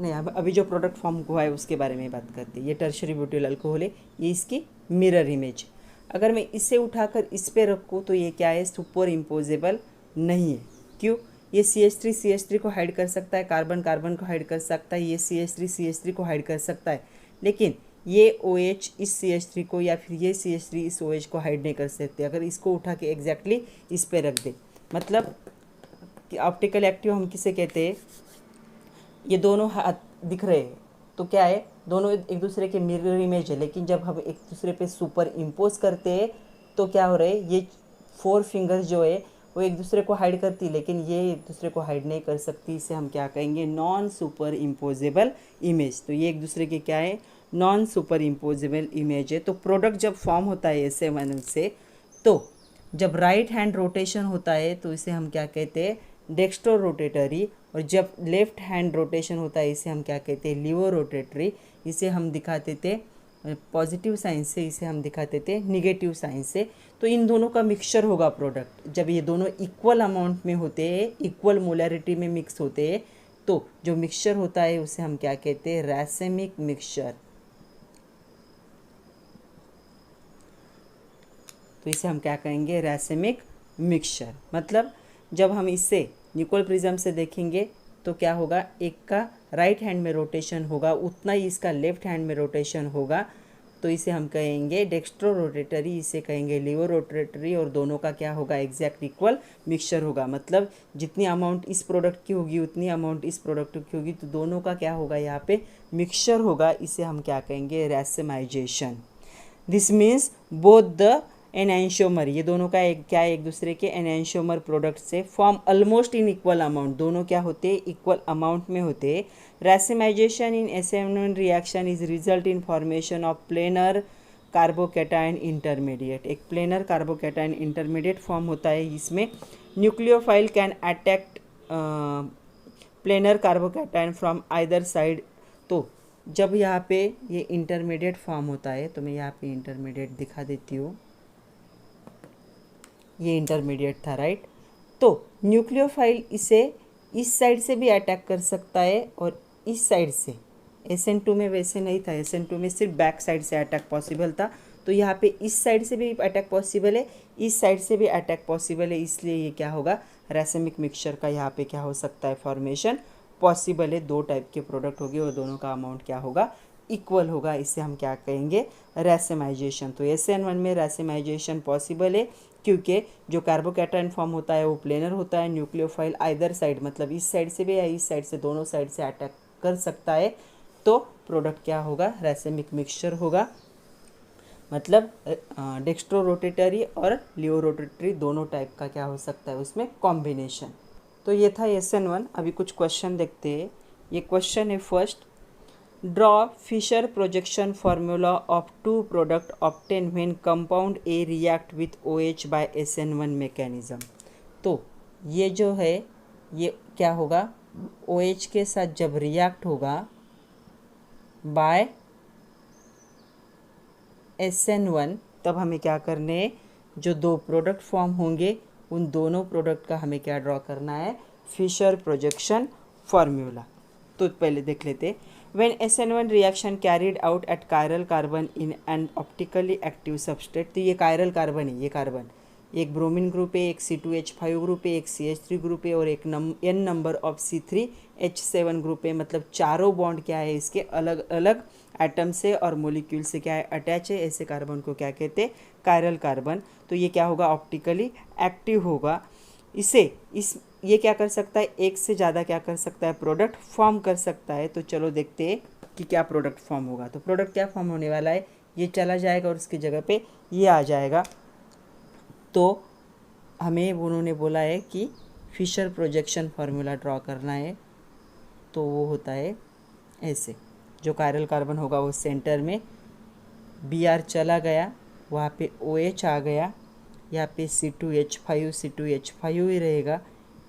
नहीं, अभी जो प्रोडक्ट फॉर्म हुआ है उसके बारे में बात करते हैं। ये टर्शरी ब्यूटिल अल्कोहल है, ये इसकी मिरर इमेज। अगर मैं इसे उठाकर इस पे रखूँ तो ये क्या है, सुपर इम्पोजेबल नहीं है। क्यों, ये CH3 को हाइड कर सकता है, कार्बन को हाइड कर सकता है, ये CH3 को हाइड कर सकता है, लेकिन ये OH इस CH3 को या फिर ये CH3 इस OH को हाइड नहीं कर सकते। अगर इसको उठा के एग्जैक्टली इस पे रख दे, मतलब कि ऑप्टिकल एक्टिव हम किसे कहते हैं, ये दोनों हाथ दिख रहे हैं तो क्या है, दोनों एक दूसरे के मिरर इमेज है, लेकिन जब हम एक दूसरे पे सुपर इम्पोज करते हैं तो क्या हो रहा है, ये 4 फिंगर्स जो है वो एक दूसरे को हाइड करती है, लेकिन ये एक दूसरे को हाइड नहीं कर सकती। इसे हम क्या कहेंगे, नॉन सुपर इम्पोजेबल इमेज। तो ये एक दूसरे के क्या है, नॉन सुपर इम्पोजेबल इमेज है। तो प्रोडक्ट जब फॉर्म होता है SN1 से, तो जब राइट हैंड रोटेशन होता है तो इसे हम क्या कहते हैं, डेक्स्ट्रो रोटेटरी, और जब लेफ्ट हैंड रोटेशन होता है इसे हम क्या कहते हैं, लीवो रोटेटरी। इसे हम दिखाते थे पॉजिटिव साइन से, इसे हम दिखाते थे निगेटिव साइन से। तो इन दोनों का मिक्सचर होगा प्रोडक्ट। जब ये दोनों इक्वल अमाउंट में होते हैं, इक्वल मोलैरिटी में मिक्स होते हैं, तो जो मिक्सचर होता है उसे हम क्या कहते हैं, रैसेमिक मिक्सचर। तो इसे हम क्या कहेंगे, रैसेमिक मिक्सचर। मतलब जब हम इसे न्यूक्लियर प्रिज्म से देखेंगे तो क्या होगा, एक का राइट हैंड में रोटेशन होगा उतना ही इसका लेफ्ट हैंड में रोटेशन होगा। तो इसे हम कहेंगे डेक्स्ट्रो रोटेटरी, इसे कहेंगे लीवो रोटेटरी, और दोनों का क्या होगा, एग्जैक्ट इक्वल मिक्सचर होगा। मतलब जितनी अमाउंट इस प्रोडक्ट की होगी उतनी अमाउंट इस प्रोडक्ट की होगी, तो दोनों का क्या होगा, यहाँ पे मिक्सचर होगा। इसे हम क्या कहेंगे, रैसेमाइजेशन। दिस मीन्स बोथ द एनैंशियोमर, ये दोनों का एक दूसरे के एनैंशियोमर प्रोडक्ट से form almost in equal amount, दोनों क्या होते हैं, इक्वल अमाउंट में होते हैं। रैसेमाइजेशन इन SN1 reaction is result in formation of planar carbocation intermediate. एक प्लेनर कार्बोकैटायन इंटरमीडिएट फॉर्म होता है। इसमें nucleophile can attack planar carbocation from either side. तो जब यहाँ पे ये इंटरमीडिएट फॉर्म होता है, तो मैं यहाँ पे इंटरमीडिएट दिखा देती हूँ, ये इंटरमीडिएट था, राइट। तो न्यूक्लियोफाइल इसे इस साइड से भी अटैक कर सकता है और इस साइड से। SN2 में वैसे नहीं था, SN2 में सिर्फ बैक साइड से अटैक पॉसिबल था। तो यहाँ पे इस साइड से भी अटैक पॉसिबल है, इस साइड से भी अटैक पॉसिबल है। इसलिए ये क्या होगा, रैसेमिक मिक्सचर का यहाँ पे क्या हो सकता है, फॉर्मेशन पॉसिबल है। दो टाइप के प्रोडक्ट होंगे और दोनों का अमाउंट क्या होगा, इक्वल होगा। इसे हम क्या कहेंगे, रैसेमाइजेशन। तो SN1 में रैसेमाइजेशन पॉसिबल है क्योंकि जो कार्बोकैटायन फॉर्म होता है वो प्लेनर होता है। न्यूक्लियोफाइल आइदर साइड, मतलब इस साइड से भी या इस साइड से, दोनों साइड से अटैक कर सकता है। तो प्रोडक्ट क्या होगा, रैसेमिक मिक्सचर होगा। मतलब डेक्स्ट्रो रोटेटरी और लीवो रोटेटरी दोनों टाइप का क्या हो सकता है उसमें कॉम्बिनेशन। तो ये था SN1। अभी कुछ क्वेश्चन देखते हैं। ये क्वेश्चन है first, draw Fischer projection formula of two product obtain when compound A react with OH by SN1 mechanism. तो ये जो है ये क्या होगा, OH के साथ जब रिएक्ट होगा बाय SN1, तब हमें क्या करने हैं, जो दो प्रोडक्ट फॉर्म होंगे उन दोनों प्रोडक्ट का हमें क्या ड्रॉ करना है, फिशर प्रोजेक्शन फार्मूला। तो पहले देख लेते। When SN1 reaction carried out at chiral carbon in an optically active substrate, तो ये chiral carbon है, ये कार्बन एक ब्रोमीन ग्रुप है, एक C2H5 ग्रुप है, एक CH3 ग्रुप है और एक n number of C3H7 group है। मतलब चारों बॉन्ड क्या है, इसके अलग अलग एटम से और मोलिक्यूल से क्या है, अटैच है। ऐसे कार्बन को क्या कहते हैं, कायरल कार्बन। तो ये क्या होगा, ऑप्टिकली एक्टिव होगा। ये क्या कर सकता है, एक से ज़्यादा क्या कर सकता है, प्रोडक्ट फॉर्म कर सकता है। तो चलो देखते हैं कि क्या प्रोडक्ट फॉर्म होगा। तो प्रोडक्ट क्या फॉर्म होने वाला है, ये चला जाएगा और उसकी जगह पे ये आ जाएगा। तो हमें उन्होंने बोला है कि फिशर प्रोजेक्शन फार्मूला ड्रॉ करना है। तो वो होता है ऐसे, जो कायरल कार्बन होगा वो सेंटर में, Br चला गया, वहाँ पे OH आ गया, यहाँ पे C2H5 ही रहेगा,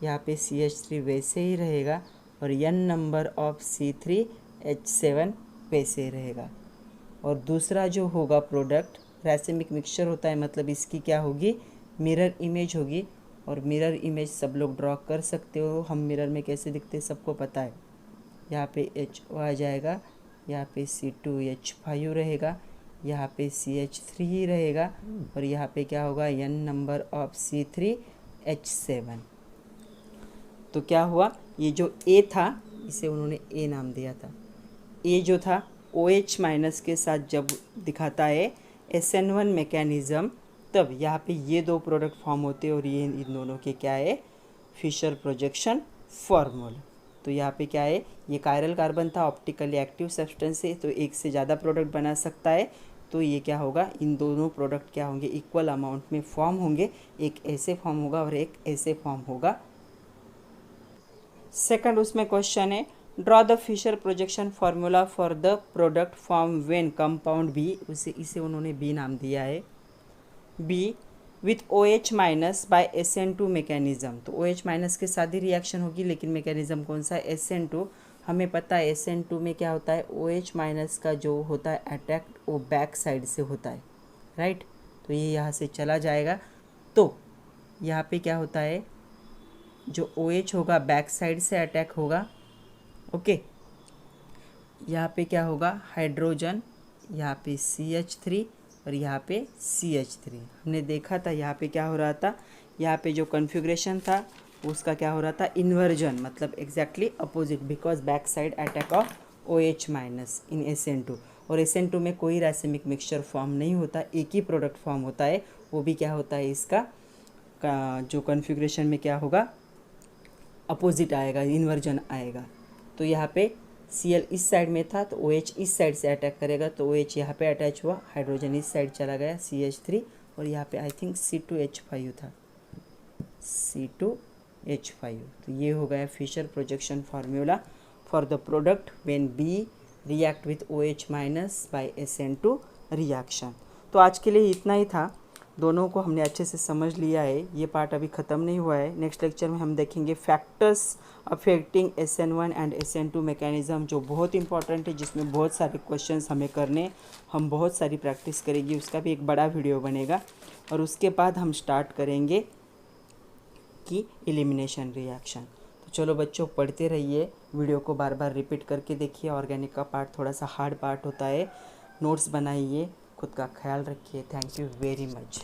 यहाँ पे CH3 वैसे ही रहेगा और n नंबर ऑफ C3H7 वैसे ही रहेगा। और दूसरा जो होगा प्रोडक्ट, रैसेमिक मिक्सचर होता है, मतलब इसकी क्या होगी, मिरर इमेज होगी। और मिरर इमेज सब लोग ड्रॉ कर सकते हो। हम मिरर में कैसे दिखते हैं सबको पता है। यहाँ पे HO आ जाएगा, यहाँ पे C2H5 रहेगा, यहाँ पे CH3 ही रहेगा और यहाँ पे क्या होगा, n नंबर ऑफ C3H7। तो क्या हुआ, ये जो A था इसे उन्होंने A नाम दिया था। A जो था OH माइनस के साथ जब दिखाता है SN1 मैकेनिज़्म, तब यहाँ पे ये दो प्रोडक्ट फॉर्म होते हैं और ये इन दोनों के क्या है, फिशर प्रोजेक्शन फार्मूला। तो यहाँ पे क्या है, ये कायरल कार्बन था, ऑप्टिकली एक्टिव सब्सटेंस है, तो एक से ज़्यादा प्रोडक्ट बना सकता है। तो ये क्या होगा, इन दोनों प्रोडक्ट क्या होंगे, इक्वल अमाउंट में फॉर्म होंगे। एक ऐसे फॉर्म होगा और एक ऐसे फॉर्म होगा। सेकंड उसमें क्वेश्चन है, draw the Fischer projection formula for the product form when compound B, इसे उन्होंने बी नाम दिया है। B with OH minus by SN2 mechanism. तो OH माइनस के साथ ही रिएक्शन होगी, लेकिन मैकेनिज़्म कौन सा है? SN2। हमें पता है SN2 में क्या होता है, OH माइनस का जो होता है अटैक वो बैक साइड से होता है, राइट। तो ये यहाँ से चला जाएगा। तो यहाँ पे क्या होता है, जो OH होगा बैक साइड से अटैक होगा, ओके। यहाँ पे क्या होगा, हाइड्रोजन, यहाँ पे CH3 और यहाँ पे CH3। हमने देखा था यहाँ पे क्या हो रहा था, यहाँ पे जो कॉन्फ़िगरेशन था उसका क्या हो रहा था, इन्वर्जन, मतलब exactly opposite, because back side attack of OH minus in SN2। और SN2 में कोई रासायनिक मिक्सचर फॉर्म नहीं होता, एक ही प्रोडक्ट फॉर्म होता है, वो भी क्या होता है, इसका जो कॉन्फ़िगरेशन में क्या होगा, अपोजिट आएगा, इन्वर्जन आएगा। तो यहाँ पे Cl इस साइड में था तो OH इस साइड से अटैक करेगा, तो OH यहाँ पे अटैच हुआ, हाइड्रोजन इस साइड चला गया CH3, और यहाँ पे आई थिंक C2H5 था, C2H5। तो ये हो गया Fischer projection formula for the product when B react with OH minus by SN2 reaction. तो आज के लिए इतना ही था, दोनों को हमने अच्छे से समझ लिया है, ये पार्ट अभी ख़त्म नहीं हुआ है। नेक्स्ट लेक्चर में हम देखेंगे factors affecting SN1 and SN2 mechanism, जो बहुत इंपॉर्टेंट है, जिसमें बहुत सारे क्वेश्चंस हमें करने, हम बहुत सारी प्रैक्टिस करेंगे, उसका भी एक बड़ा वीडियो बनेगा। और उसके बाद हम स्टार्ट करेंगे कि एलिमिनेशन रिएक्शन। तो चलो बच्चों, पढ़ते रहिए, वीडियो को बार बार रिपीट करके देखिए। ऑर्गेनिक का पार्ट थोड़ा सा हार्ड पार्ट होता है, नोट्स बनाइए, खुद का ख्याल रखिए। Thank you very much.